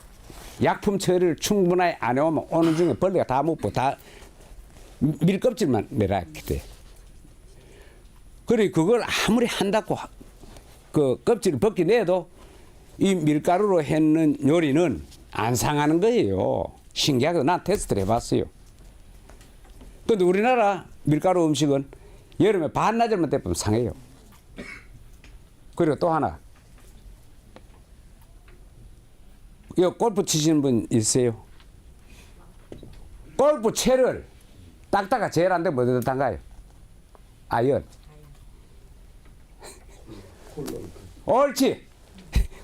약품 처리를 충분하게 안 해오면 오는 중에 벌레가 다 먹고 다 밀 껍질만 내라 이렇게 돼. 그래 그걸 아무리 한다고 그 껍질을 벗겨내도 이 밀가루로 했는 요리는 안 상하는 거예요. 신기하게 난 테스트를 해봤어요. 그런데 우리나라 밀가루 음식은 여름에 반나절만 되면 상해요. 그리고 또 하나, 이 골프 치시는 분 있어요? 골프 채를 닦다가 제일 안 되면 어디다 담가요? 아연. 옳지.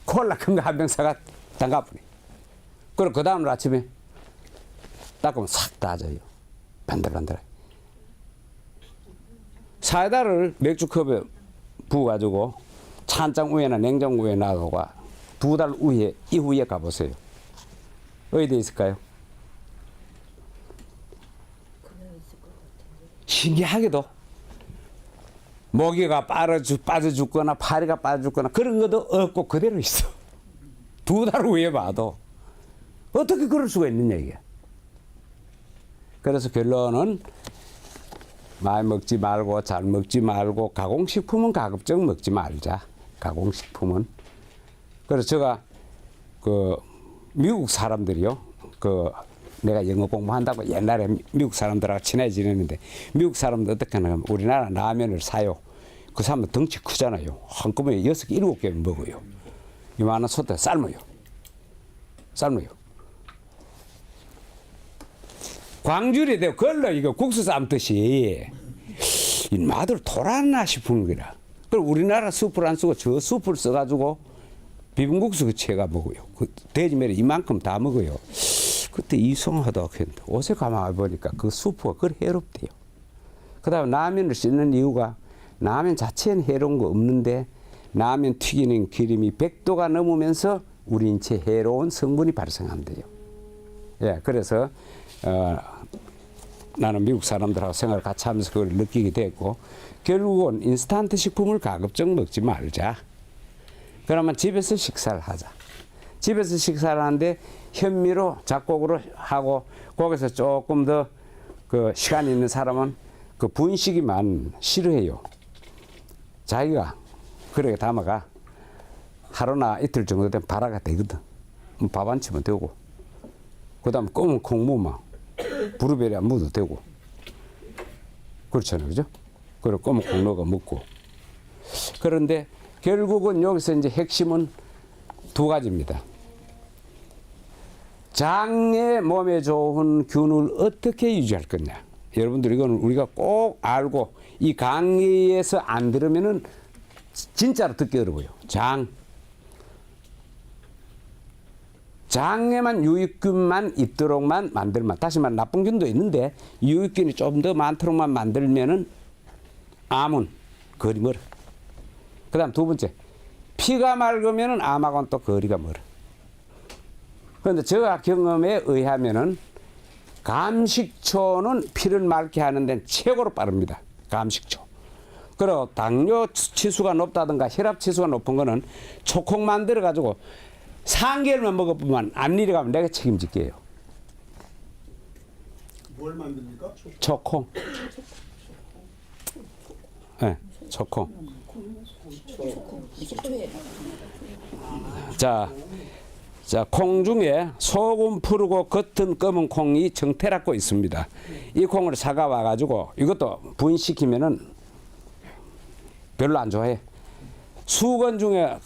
콜라 큰 거 한 병 사가 담가버려. 그리고 그 다음날 아침에 닦으면 싹 따져요. 반들반들. 사이다를 맥주컵에 부어가지고 찬장 위에나 냉장고 위에 놔두고 2달 이후에 가보세요. 어디에 있을까요? 신기하게도 모기가 빠져 죽거나 파리가 빠져 죽거나 그런 것도 없고 그대로 있어. 2달 후에 봐도 어떻게 그럴 수가 있느냐 이게. 그래서 결론은 많이 먹지 말고 잘 먹지 말고 가공식품은 가급적 먹지 말자. 가공식품은. 그래서 제가 그 미국 사람들이요. 내가 영어 공부한다고 옛날에 미국 사람들하고 친하게 지냈는데 미국 사람들 어떻게 하냐면 우리나라 라면을 사요. 그 사람은 덩치 크잖아요. 한꺼번에 6개, 7개 먹어요. 이만한 솥에 삶아요. 광줄이 되고 걸러 이거 국수 삶듯이 이 맛을 돌았나 싶은 거라. 그럼 우리나라 숯을 안 쓰고 저 숯을 써가지고 비빔국수 채가 먹어요. 그 돼지매를 이만큼 다 먹어요. 그때 이상하다 했는데 옷에 가만히 보니까 그 수프가 그래 해롭대요. 그 다음에 라면을 씻는 이유가 라면 자체는 해로운 거 없는데 라면 튀기는 기름이 100도가 넘으면서 우리 인체에 해로운 성분이 발생한대요. 예, 그래서 나는 미국 사람들하고 생활을 같이 하면서 그걸 느끼게 됐고 결국은 인스턴트 식품을 가급적 먹지 말자. 그러면 집에서 식사를 하자. 집에서 식사를 하는데 현미로 작곡으로 하고 거기서 조금 더 그 시간이 있는 사람은 그 분식이만 싫어해요. 자기가 그렇게 담아가 하루나 이틀 정도 되면 발화가 되거든. 밥 안 치면 되고 그 다음에 검은 콩무만 부르베리 안 묻어도 되고 그렇잖아요. 그죠? 그리고 검은 콩 넣어 먹고 그런데 결국은 여기서 이제 핵심은 2가지입니다. 장의 몸에 좋은 균을 어떻게 유지할 거냐. 여러분들 이거는 우리가 꼭 알고 이 강의에서 안 들으면은 진짜로 듣기 어려워요. 장에만 유익균만 있도록만 만들면 다시 말해 나쁜 균도 있는데 유익균이 좀 더 많도록만 만들면은 암은 거리 멀어. 그 다음 2번째 피가 맑으면은 암하고는 또 거리가 멀어. 그런데 제가 경험에 의하면은 감식초는 피를 맑게 하는 데는 최고로 빠릅니다. 감식초. 그리고 당뇨 치수가 높다든가 혈압 치수가 높은 거는 초콩 만들어 가지고 3개월만 먹어보면 앞일이 가면 내가 책임질게요. 뭘 만듭니까? 초콩. 네, 초콩. 자, 자, 콩 중에 속은 푸르고 겉은 검은 콩이 정태라고 있습니다. 이 콩을 사가 와가지고 이것도 부인시키면은 별로 안 좋아해. 수건 중에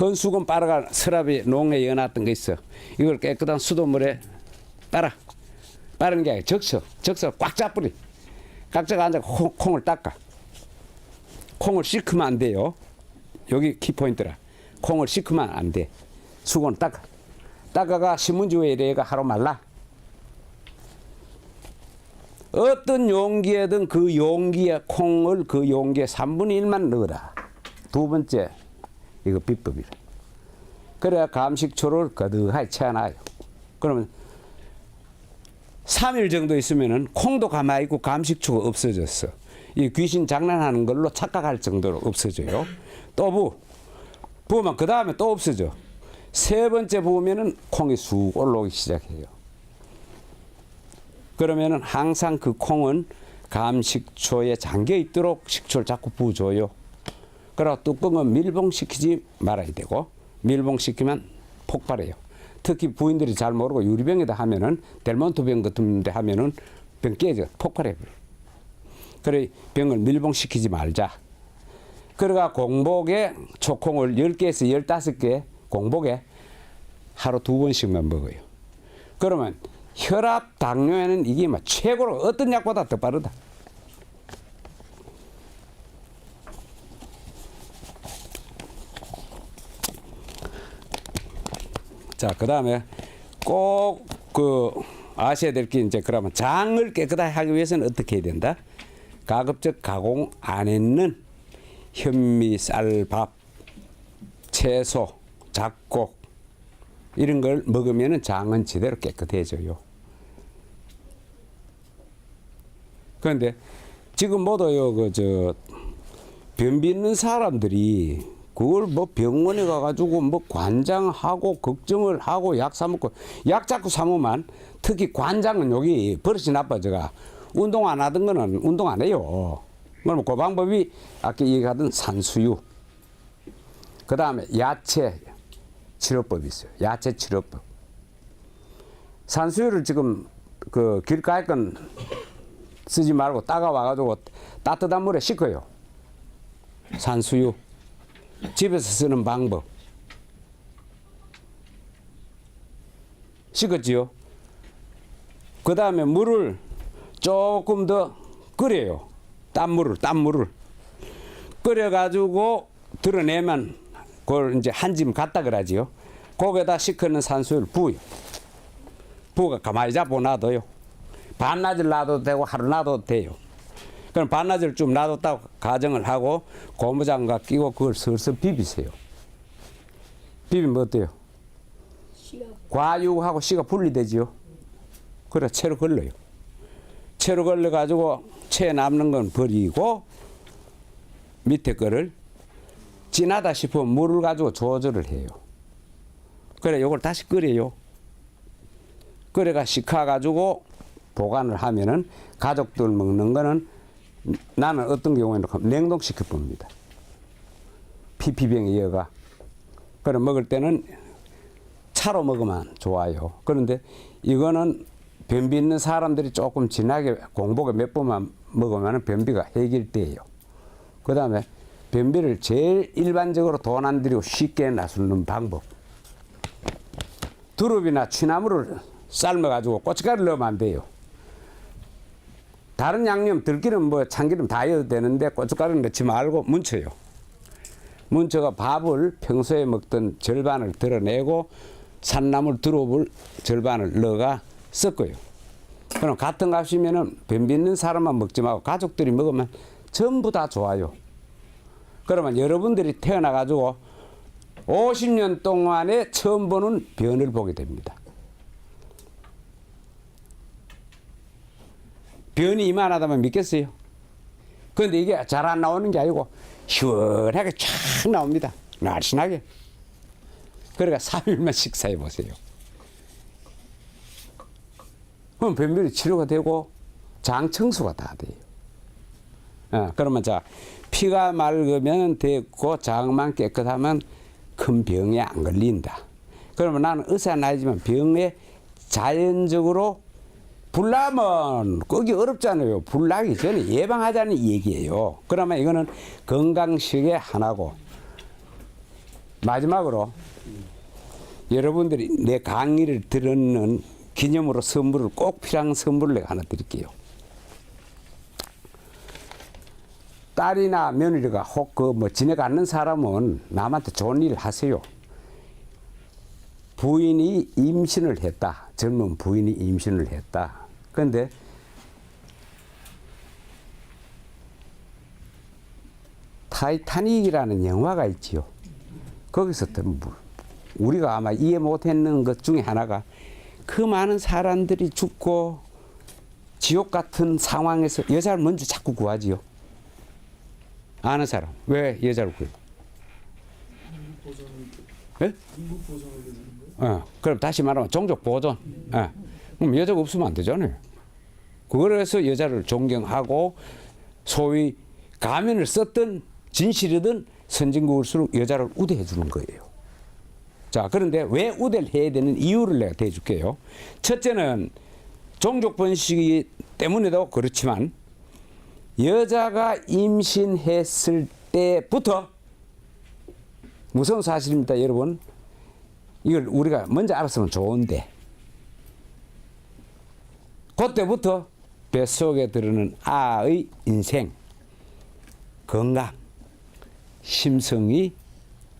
헌수건 빨아가 서랍에 농에 넣어놨던 거 있어. 이걸 깨끗한 수돗물에 빠르는 게 아니라 적셔 꽉 짜뿌리. 각자가 앉아 콩을 닦아. 콩을 씻으면 안 돼요. 여기 키포인트라. 콩을 씻으면 안 돼. 수건 닦아. 닦아가 신문지 위에 이래가 하루 말라. 어떤 용기에든 그 용기에 콩을 그 용기에 3분의 1만 넣어라. 두 번째, 이거 비법이라. 그래야 감식초를 거듭하게 채워놔요. 그러면 3일 정도 있으면은 콩도 가만히 있고 감식초가 없어졌어. 이 귀신 장난하는 걸로 착각할 정도로 없어져요. 또 부으면 그 다음에 또 없어져. 세 번째 부으면은 콩이 쑥 올라오기 시작해요. 그러면은 항상 그 콩은 감식초에 잠겨 있도록 식초를 자꾸 부어줘요. 그러고 뚜껑은 밀봉시키지 말아야 되고, 밀봉시키면 폭발해요. 특히 부인들이 잘 모르고 유리병에다 하면은 델몬트병 같은 데 하면은 병 깨져 폭발해버려. 그래 병을 밀봉시키지 말자. 그러가 공복에 초콩을 10개에서 15개 공복에 하루 2번씩만 먹어요. 그러면 혈압, 당뇨에는 이게 막 최고로 어떤 약보다 더 빠르다. 자, 그 다음에 꼭 아셔야 될 게 이제 그러면 장을 깨끗하게 하기 위해서는 어떻게 해야 된다? 가급적 가공 안 했는 현미, 쌀밥, 채소, 잡곡 이런 걸 먹으면은 장은 제대로 깨끗해져요. 그런데 지금 모두요 변 빚는 사람들이 그걸 뭐 병원에 가가지고 뭐 관장하고 걱정을 하고 약 사먹고 약 자꾸 사먹으면 특히 관장은 여기 버릇이 나빠져가 운동 안 하던 거는 운동 안 해요. 그러면 그 방법이 아까 얘기하던 산수유, 그 다음에 야채 치료법이 있어요. 야채 치료법. 산수유를 지금 그 길가에 건 쓰지 말고 따가와가지고 따뜻한 물에 씻어요. 산수유. 집에서 쓰는 방법. 식었지요? 그 다음에 물을 조금 더 끓여요. 땀물을. 끓여가지고 드러내면 그걸 이제 한 짐 갖다 그러지요. 거기에다 식혀놓은 산수유를 부어요. 부어가 가만히 잡고 놔둬요. 반나절 놔둬도 되고 하루 놔둬도 돼요. 그럼 반나절 좀 놔뒀다고 가정을 하고 고무장갑 끼고 그걸 슬슬 비비세요. 비비면 어때요? 과육하고 씨가 분리되지요. 그래 채로 걸러요. 채로 걸려가지고 채 남는 건 버리고 밑에 거를 진하다 싶으면 물을 가지고 조절을 해요. 그래 요걸 다시 끓여요. 끓여가 식혀가지고 보관을 하면은 가족들 먹는 거는 나는 어떤 경우에는 냉동시켜 봅니다. 피피병에 이어가. 그래 먹을 때는 차로 먹으면 좋아요. 그런데 이거는 변비 있는 사람들이 조금 진하게 공복에 몇 번만 먹으면 변비가 해결돼요. 그 다음에 변비를 제일 일반적으로 돈 안 들이고 쉽게 나서는 방법. 두릅이나 취나물을 삶아가지고 고춧가루를 넣으면 안 돼요. 다른 양념, 들기름, 뭐 참기름 다 넣어도 되는데 고춧가루는 넣지 말고 뭉쳐요. 뭉쳐가 밥을 평소에 먹던 절반을 드러내고 산나물 두릅을 절반을 넣어가 섞어요. 그럼 같은 값이면은 변비 있는 사람만 먹지 말고 가족들이 먹으면 전부 다 좋아요. 그러면 여러분들이 태어나가지고 50년 동안에 처음 보는 변을 보게 됩니다. 변이 이만하다면 믿겠어요? 그런데 이게 잘 안 나오는 게 아니고 시원하게 쫙 나옵니다. 날씬하게. 그러니까 3일만 식사해 보세요. 그럼 변비리 치료가 되고 장 청소가 다 돼요. 그러면 자 피가 맑으면 됐고 장만 깨끗하면 큰 병에 안 걸린다. 그러면 나는 의사는 아니지만 병에 자연적으로 불나면 끄기 어렵잖아요. 불나기 전에 예방하자는 얘기예요. 그러면 이거는 건강식의 하나고, 마지막으로 여러분들이 내 강의를 들었는 기념으로 선물을, 꼭 필요한 선물을 내가 하나 드릴게요. 딸이나 며느리가 혹 그 뭐 지내가는 사람은 남한테 좋은 일을 하세요. 부인이 임신을 했다. 젊은 부인이 임신을 했다. 그런데 타이타닉이라는 영화가 있지요. 거기서 우리가 아마 이해 못했는 것 중에 하나가, 그 많은 사람들이 죽고 지옥 같은 상황에서 여자를 먼저 자꾸 구하지요. 아는 사람 왜 여자를 구해요? 예? 그럼 다시 말하면 종족 보존. 그럼 여자가 없으면 안 되잖아요. 그래서 여자를 존경하고, 소위 가면을 썼던 진실이든 선진국일수록 여자를 우대해 주는 거예요. 자, 그런데 왜 우대를 해야 되는 이유를 내가 대줄게요. 첫째는 종족 번식 때문에도 그렇지만, 여자가 임신했을 때부터, 무서운 사실입니다, 여러분. 이걸 우리가 먼저 알았으면 좋은데, 그때부터 뱃속에 들어오는 아의 인생, 건강, 심성이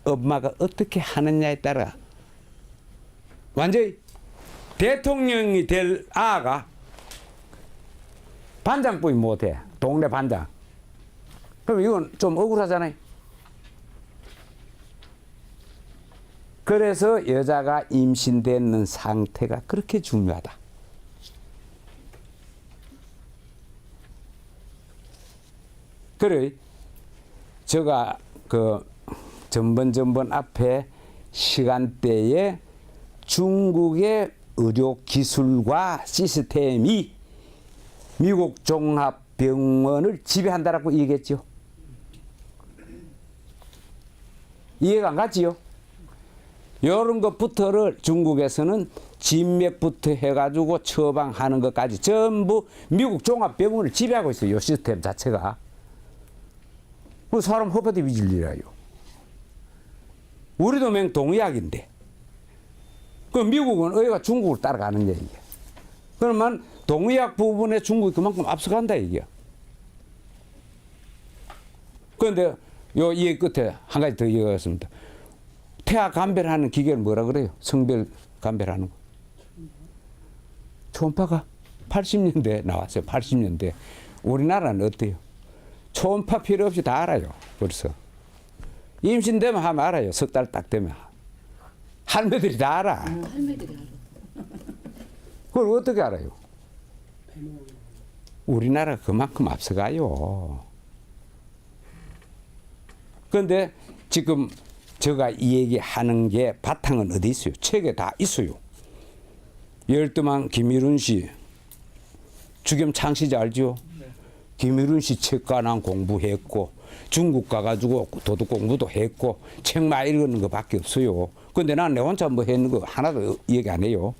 엄마가 어떻게 하느냐에 따라 완전히 대통령이 될 아가 반장뿐이 못해. 동네 반장. 그럼 이건 좀 억울하잖아요. 그래서 여자가 임신되는 상태가 그렇게 중요하다. 그래, 제가 그 전번 앞에 시간대에 중국의 의료 기술과 시스템이 미국 종합병원을 지배한다라고 얘기했죠. 이해가 안 갔지요? 이런 것부터를 중국에서는 진맥부터 해가지고 처방하는 것까지 전부 미국 종합병원을 지배하고 있어요. 이 시스템 자체가. 그 사람 허파대 위질 일이라요. 우리도 맹동의학인데, 그 미국은 의가 중국을 따라가는 얘기야. 그러면 동의학 부분에 중국이 그만큼 앞서간다 얘기야. 그런데 요 이 끝에 한 가지 더 얘기하겠습니다. 태아 감별하는 기계를 뭐라 그래요? 성별 감별하는 거. 초음파가 80년대에 나왔어요. 80년대. 우리나라는 어때요? 초음파 필요 없이 다 알아요. 벌써. 임신되면 하면 알아요. 석 달 딱 되면. 할매들이 다 알아. 할매들이 알아. 그걸 어떻게 알아요? 우리나라가 그만큼 앞서가요. 그런데 지금 제가 이 얘기하는 게 바탕은 어디 있어요? 책에 다 있어요. 열두만 김일훈 씨, 주겸 창시자 알죠? 네. 김일훈 씨 책가난 공부했고, 중국 가가지고 도덕 공부도 했고, 책 많이 읽는 것밖에 없어요. 근데 난 내 혼자 뭐 했는 거 하나도 얘기 안 해요.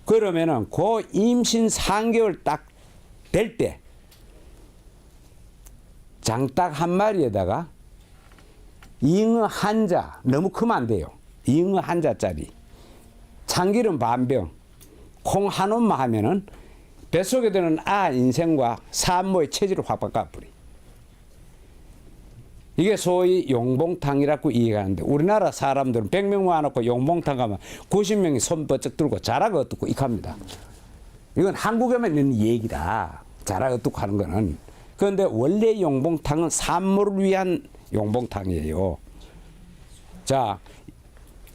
그러면은 그 임신 3개월 딱 될 때 장닭 한 마리에다가 잉어 한 자, 너무 크면 안 돼요. 잉어 한 자짜리, 참기름 반병, 콩 한 움만 하면은 뱃속에 드는 아 인생과 산모의 체질을 확 바꿔버려. 이게 소위 용봉탕이라고 이해하는데, 우리나라 사람들은 100명 모아놓고 용봉탕 가면 90명이 손 번쩍 들고 자라가 어떻고 익합니다. 이건 한국에만 있는 얘기다. 자라가 어떻고 하는 거는. 그런데 원래 용봉탕은 산모를 위한 용봉탕이에요. 자,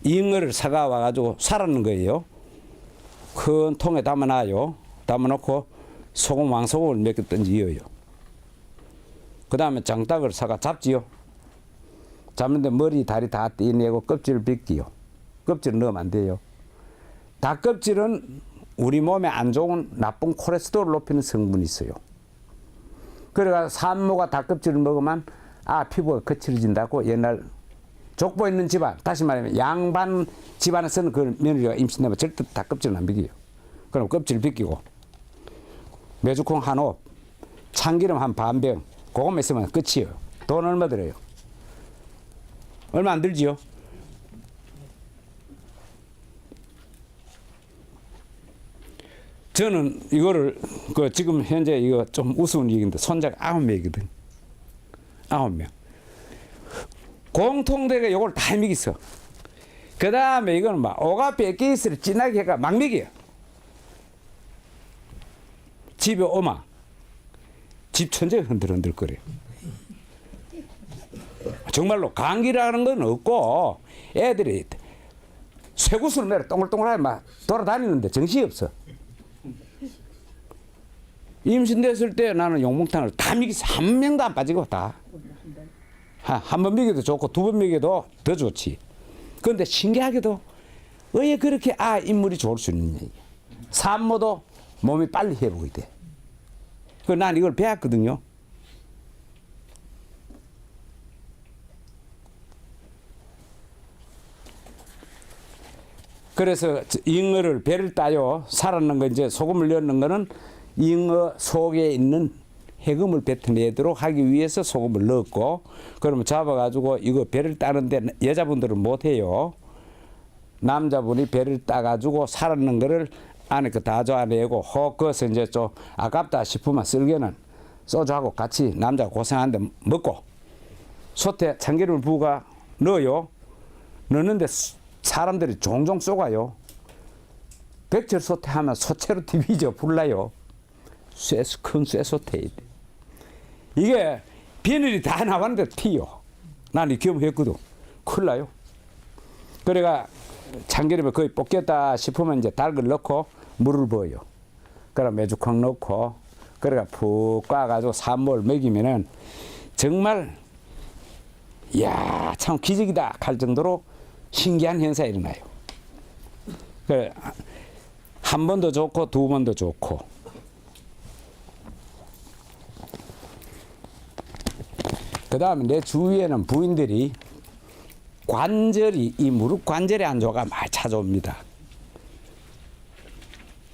잉어를 사가 와가지고 살았는 거예요. 큰 통에 담아놔요. 담아놓고 소금, 왕소금을 몇 개 던지어요. 그 다음에 장닭을 사가 잡지요. 잡는데 머리, 다리 다 떼내고 껍질을 벗기요. 껍질을 넣으면 안 돼요. 닭 껍질은 우리 몸에 안 좋은 나쁜 콜레스테롤을 높이는 성분이 있어요. 그래가 산모가 닭 껍질을 먹으면 아 피부가 거칠어진다고 옛날 족보 있는 집안, 다시 말하면 양반 집안에서는 그 며느리가 임신되면 절대 다 껍질은 안 벗겨요. 그럼 껍질 벗기고 메주콩 한 옵, 참기름 한 반병, 그것만 있으면 끝이에요. 돈 얼마 들어요? 얼마 안 들지요? 저는 이거를 지금 현재 이거 좀 우스운 얘기인데 손자가 9명이거든. 9명. 공통되게 이걸 다 먹였어. 그 다음에 이거는 막 오가피 액기스를 진하게 해가 막 먹여. 집에 오마 집 천장에 흔들흔들 거려. 정말로 감기라는 건 없고 애들이 쇠구슬을 매려 동글동글하게 막 돌아다니는데 정신이 없어. 임신됐을 때 나는 용몽탕을 다 먹였어. 한 명도 안 빠지고 다. 한 번 먹여도 좋고 두 번 먹여도 더 좋지. 그런데 신기하게도 왜 그렇게 인물이 좋을 수 있느냐. 산모도 몸이 빨리 회복이 돼. 난 이걸 배웠거든요. 그래서 잉어를 배를 따요. 살았는 거 이제 소금을 넣는 거는 잉어 속에 있는 해금을 뱉어내도록 하기 위해서 소금을 넣었고, 그러면 잡아가지고 이거 배를 따는데 여자분들은 못해요. 남자분이 배를 따가지고 살았는 거를 안에 그 다 좋아내고 혹 그것을 이제 좀 아깝다 싶으면 쓸개는 소주하고 같이 남자가 고생하는데 먹고 솥에 참기름을 부가 넣어요. 넣는데 사람들이 종종 쏘가요. 백절 솥에 하면 소채로 디비져 불나요. 큰 쇠솥에 이게 비늘이 다 나왔는데 튀요. 난 이 경험했거든. 큰일 나요. 그래가 참기름에 거의 볶였다 싶으면 이제 닭을 넣고 물을 부어요. 그럼 메주콩 넣고 그래가 푹 꽈가지고 산모를 먹이면은 정말 이야 참 기적이다 할 정도로 신기한 현상이 일어나요. 그래, 한 번도 좋고 두 번도 좋고. 그 다음에 내 주위에는 부인들이 관절이 이 무릎 관절이 안 좋아가 많이 찾아옵니다.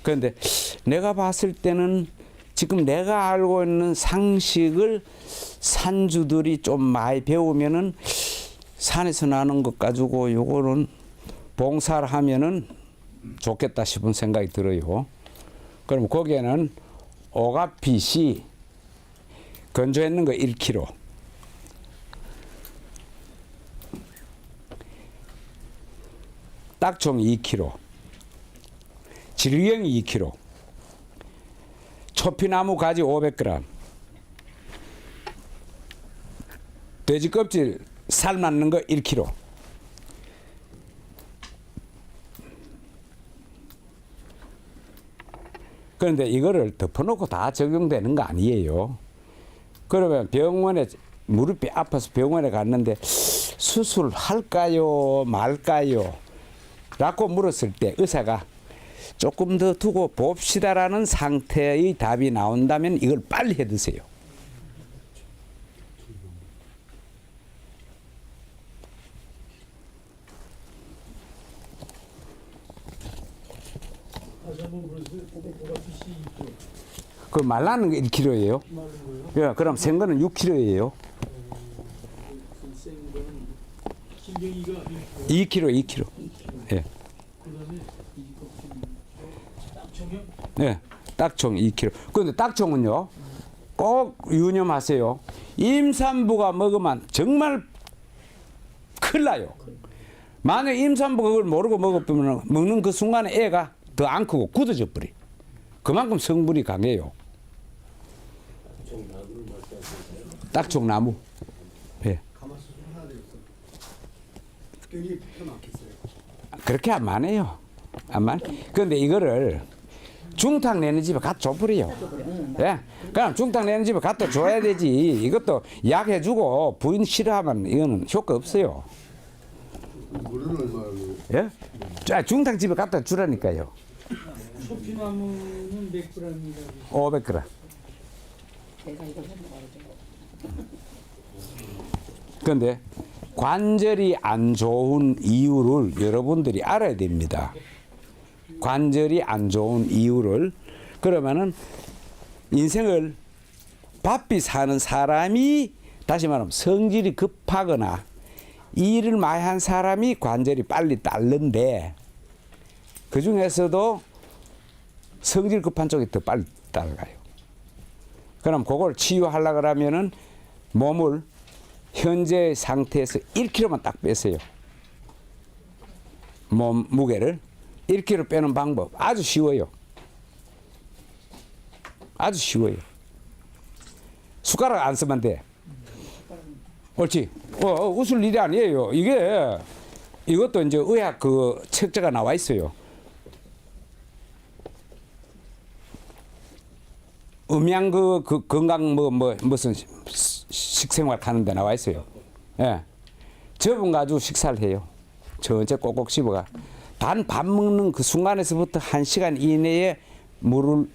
그런데 내가 봤을 때는 지금 내가 알고 있는 상식을 산주들이 좀 많이 배우면은 산에서 나는 것 가지고 요거는 봉사를 하면은 좋겠다 싶은 생각이 들어요. 그럼 거기에는 오가핏이 건조했는 거 1kg, 딱총 2kg, 질경이 2kg, 초피나무 가지 500g, 돼지 껍질 삶았는 거 1kg. 그런데 이거를 덮어놓고 다 적용되는 거 아니에요. 그러면 병원에 무릎이 아파서 병원에 갔는데 수술할까요 말까요? 라고 물었을 때 의사가 조금 더 두고 봅시다라는 상태의 답이 나온다면 이걸 빨리 해 드세요. 그 말라는 게 1kg예요. 예, 그럼 생거는 6kg예요. 2kg. 예. 네, 딱총 2kg. 그런데 딱총은요, 꼭 유념하세요. 임산부가 먹으면 정말 큰일 나요. 만약 임산부가 그걸 모르고 먹으면 먹는 그 순간에 애가 더 안 크고 굳어져 버려. 그만큼 성분이 강해요. 딱총나무. 예. 그렇게 안 해요. 안. 그런데 이거를 중탕 내는 집에 갖다 줘버려요. 예. 그럼 중탕 내는 집에 갖다 줘야 되지. 이것도 약 해주고 부인 싫어하면 이거는 효과 없어요. 물은 얼마예요? 예? 자, 중탕 집에 갖다 주라니까요. 초피나무는 몇 g이라고? 500g. 내가 이걸 해 먹어야죠. 그런데 관절이 안 좋은 이유를 여러분들이 알아야 됩니다. 관절이 안 좋은 이유를. 그러면은 인생을 바삐 사는 사람이, 다시 말하면 성질이 급하거나 일을 많이 한 사람이 관절이 빨리 딸는데, 그 중에서도 성질 급한 쪽이 더 빨리 따라가요. 그럼 그걸 치유하려고 하면은 몸을 현재 상태에서 1kg만 딱 빼세요. 몸 무게를 1kg 빼는 방법 아주 쉬워요. 아주 쉬워요. 숟가락 안 쓰면 돼. 옳지. 웃을 일이 아니에요. 이것도 이제 의학 그 책자가 나와 있어요. 음양 그 건강 무슨 식생활 하는 데 나와 있어요. 예. 저분 가지고 식사를 해요. 천천히 꼭꼭 씹어가. 단 밥 먹는 그 순간에서부터 1시간 이내에 물을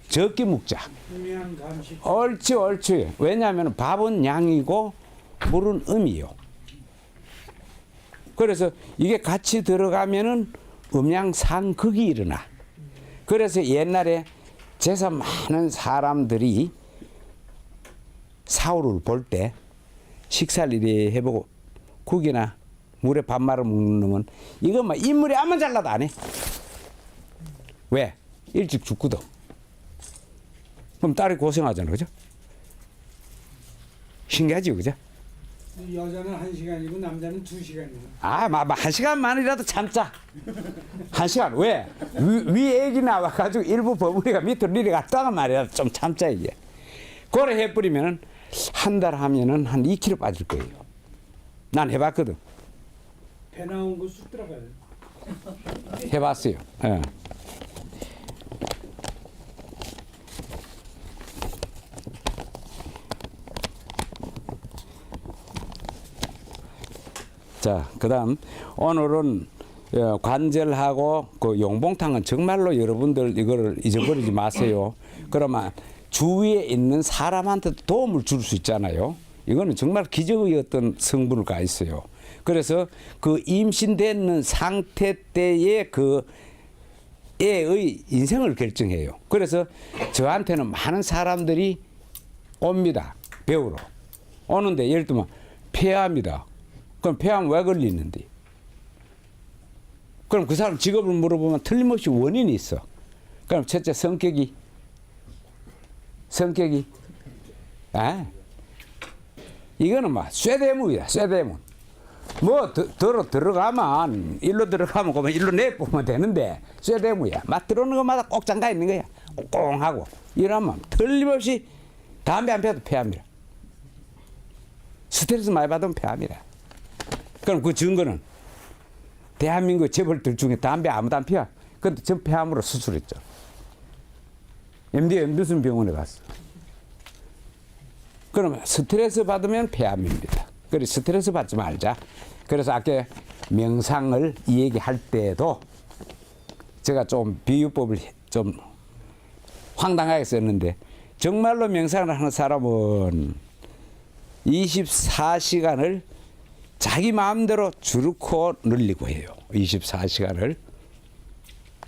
적게 먹자. 음양 감식. 옳지, 옳지. 왜냐하면 밥은 양이고 물은 음이요. 그래서 이게 같이 들어가면은 음양상극이 일어나. 그래서 옛날에 제사 많은 사람들이 사후를 볼 때 식사를 이래 해보고 국이나 물에 밥 말아 먹는 놈은 이거 막 인물이 암만 잘라도 안 해. 왜? 일찍 죽거든. 그럼 딸이 고생하잖아, 그죠? 신기하지, 그죠? 여자는 1시간이고 남자는 2시간이에요. 아, 1시간만이라도 참자. 1시간. 왜? 위 애기 나와가지고 일부 버무리가 밑으로 내려갔다가 말이야. 좀 참자, 이게. 그래 해버리면은 한 달 하면은 한 2kg 빠질 거예요. 난 해봤거든. 배 나온 거 쑥 들어가요. 해봤어요. 예. 자, 그다음 오늘은 관절하고 그 용봉탕은 정말로 여러분들 이거를 잊어버리지 마세요. 그러면 주위에 있는 사람한테도 도움을 줄 수 있잖아요. 이거는 정말 기적의 어떤 성분을 가 있어요. 그래서 그 임신되는 상태 때의 그 애의 인생을 결정해요. 그래서 저한테는 많은 사람들이 옵니다. 배우러. 오는데 예를 들면 폐암이다. 그럼 폐암 왜 걸리는데? 그럼 그 사람 직업을 물어보면 틀림없이 원인이 있어. 그럼 첫째 성격이 이거는 막 쇠대문이야. 쇠대문. 뭐 들어가면 일로 들어가면 그러면 일로 내보면 되는데 쇠대문이야. 막 들어오는 것마다 꼭 잠가 있는 거야. 꽁꽁하고 이러면 틀림없이 담배 안 피워도 폐암이라. 스트레스 많이 받으면 폐암이라. 그럼 그 증거는 대한민국 재벌들 중에 담배 아무도 안 피워. 근데 전 폐암으로 수술했죠. MD 무슨 병원에 갔어. 그러면 스트레스 받으면 폐암입니다. 그래 스트레스 받지 말자. 그래서 아까 명상을 이 얘기할 때도 제가 좀 비유법을 좀 황당하게 썼는데 정말로 명상을 하는 사람은 24시간을 자기 마음대로 줄고 늘리고 해요. 24시간을.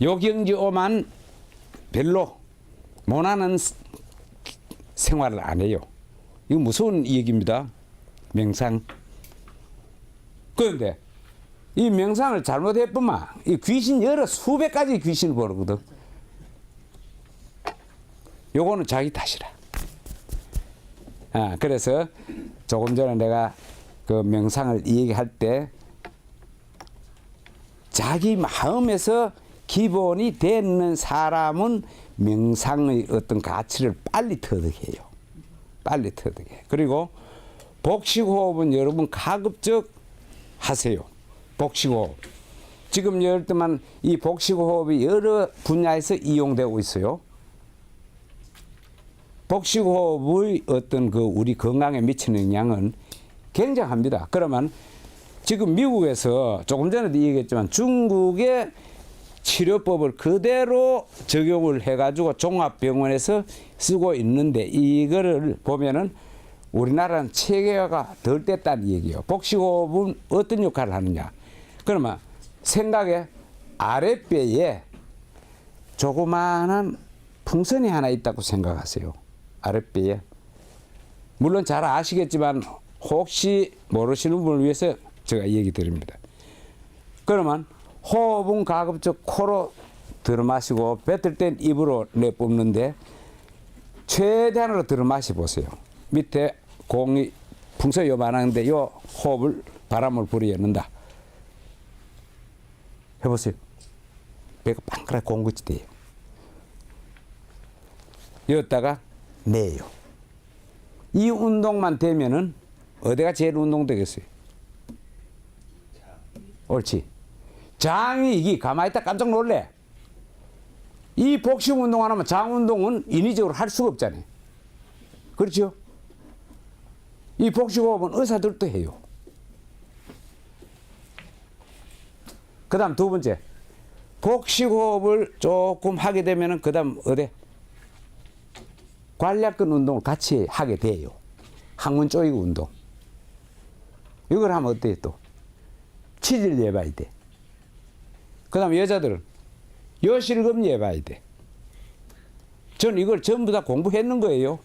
요경지오만 별로 못하는 생활을 안 해요. 이거 무서운 얘기입니다. 명상. 그런데 이 명상을 잘못해보면 이 귀신 여러 수백 가지 귀신을 보거든. 요거는 자기 탓이라. 그래서 조금 전에 내가 그 명상을 얘기할 때 자기 마음에서 기본이 되는 사람은 명상의 어떤 가치를 빨리 터득해요. 빨리 터득해. 그리고 복식호흡은 여러분 가급적 하세요. 복식호흡. 지금 예를 들면 이 복식호흡이 여러 분야에서 이용되고 있어요. 복식호흡의 어떤 그 우리 건강에 미치는 영향은 굉장합니다. 그러면 지금 미국에서 조금 전에도 얘기했지만 중국의 치료법을 그대로 적용을 해가지고 종합병원에서 쓰고 있는데 이거를 보면은 우리나라는 체계화가 덜 됐다는 얘기예요. 복식호흡은 어떤 역할을 하느냐? 그러면 생각에 아랫배에 조그마한 풍선이 하나 있다고 생각하세요. 아랫배에. 물론 잘 아시겠지만 혹시 모르시는 분을 위해서 제가 얘기 드립니다. 그러면 호흡은 가급적 코로 들어마시고 뱉을 땐 입으로 내뿜는데 최대한으로 들어마시 보세요. 밑에 공이 풍선 요만한데 요 호흡을 바람을 불어넣는다. 해보세요. 배가 빵그랗게 공긋이 돼요. 여기다가 내요. 이 운동만 되면은 어디가 제일 운동되겠어요? 옳지. 장이 이게 가만히 있다 깜짝 놀래. 이 복식 운동 안 하면 장 운동은 인위적으로 할 수가 없잖아요. 그렇죠? 이 복식 호흡은 의사들도 해요. 그 다음 두 번째. 복식 호흡을 조금 하게 되면은 그 다음 어디? 관략근 운동을 같이 하게 돼요. 항문 조이기 운동. 이걸 하면 어때요 또? 치질 예봐야 돼. 그 다음에 여자들은 여실금 예봐야 돼. 전 이걸 전부 다 공부했는 거예요.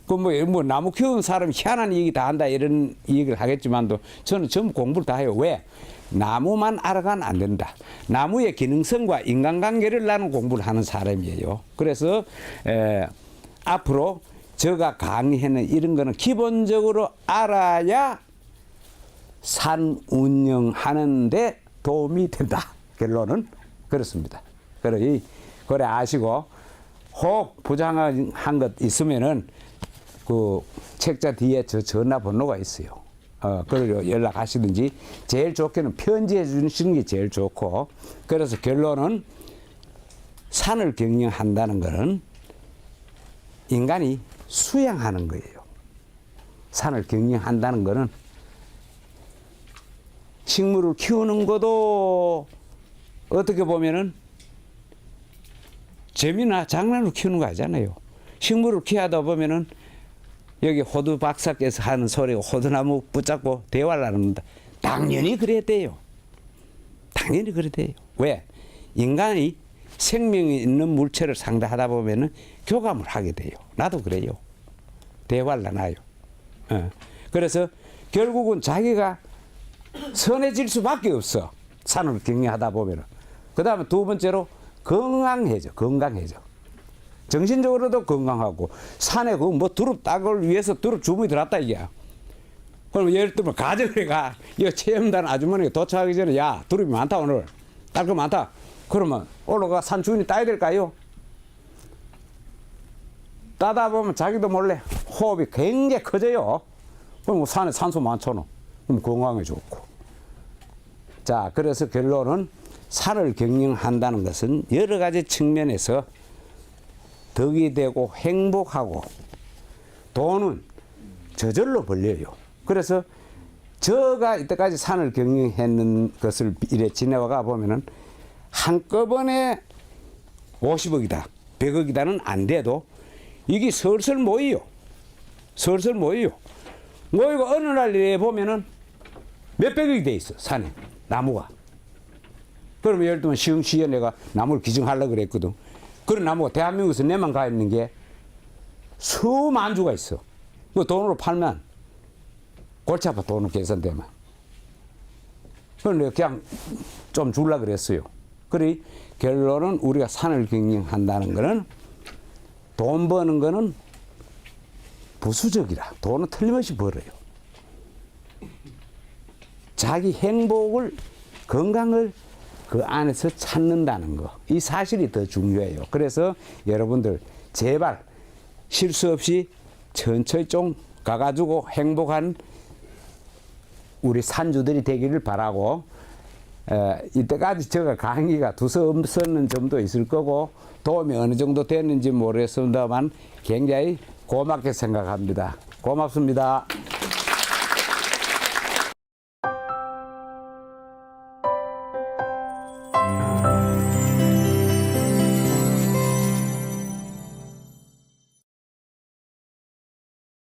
그 뭐 나무 키우는 사람이 희한한 얘기 다 한다 이런 얘기를 하겠지만도 저는 전부 공부를 다 해요. 왜? 나무만 알아가면 안 된다. 나무의 기능성과 인간관계를 나는 공부를 하는 사람이에요. 그래서 앞으로 제가 강의하는 이런 거는 기본적으로 알아야 산 운영하는데 도움이 된다. 결론은 그렇습니다. 그래 아시고 혹 부정한 것 있으면은 그 책자 뒤에 저 전화번호가 있어요. 그걸 연락하시든지 제일 좋게는 편지해 주시는 게 제일 좋고 그래서 결론은 산을 경영한다는 것은 인간이 수양하는 거예요. 산을 경영한다는 것은 식물을 키우는 것도 어떻게 보면은 재미나 장난으로 키우는 거 아니잖아요. 식물을 키우다 보면은 여기 호두 박사께서 하는 소리가 호두나무 붙잡고 대화를 나눈다. 당연히 그래야 돼요. 당연히 그래야 돼요. 왜? 인간이 생명이 있는 물체를 상대하다 보면은 교감을 하게 돼요. 나도 그래요. 대화를 나눠요. 그래서 결국은 자기가 선해질 수밖에 없어. 산을 경영하다 보면은. 그 다음에 두 번째로 건강해져. 정신적으로도 건강하고 산에 그 뭐 두릅 따을 위해서 두릅 주문이 들어왔다 이게. 그럼 예를 들면 가정에 가. 이 체험단 아주머니가 도착하기 전에 야 두릅이 많다 오늘. 딸 거 많다. 그러면 올라가 산 주인이 따야 될까요? 따다 보면 자기도 몰래 호흡이 굉장히 커져요. 그럼 산에 산소 많잖아. 그럼 건강에 좋고. 자, 그래서 결론은 산을 경영한다는 것은 여러 가지 측면에서 덕이 되고 행복하고 돈은 저절로 벌려요. 그래서 저가 이때까지 산을 경영했는 것을 이래 지내가 보면은 한꺼번에 50억이다, 100억이다는 안 돼도 이게 슬슬 모여요. 모이고 어느 날 이래 보면은 몇백억이 돼 있어, 산에, 나무가. 그러면 예를 들면 시흥시에 내가 나무를 기증하려고 그랬거든. 그런 나무가 대한민국에서 내만 가 있는 게 수만 주가 있어. 그 돈으로 팔면 골치 아파, 돈으로 계산되면. 그래서 그냥 좀 주려고 그랬어요. 그래 결론은 우리가 산을 경영한다는 거는 돈 버는 거는 부수적이라. 돈은 틀림없이 벌어요. 자기 행복을, 건강을 그 안에서 찾는다는 거. 이 사실이 더 중요해요. 그래서 여러분들 제발 실수 없이 천천히 좀 가가지고 행복한 우리 산주들이 되기를 바라고, 이때까지 제가 강의가 두서없었는 점도 있을 거고 도움이 어느 정도 됐는지 모르겠습니다만 굉장히 고맙게 생각합니다. 고맙습니다.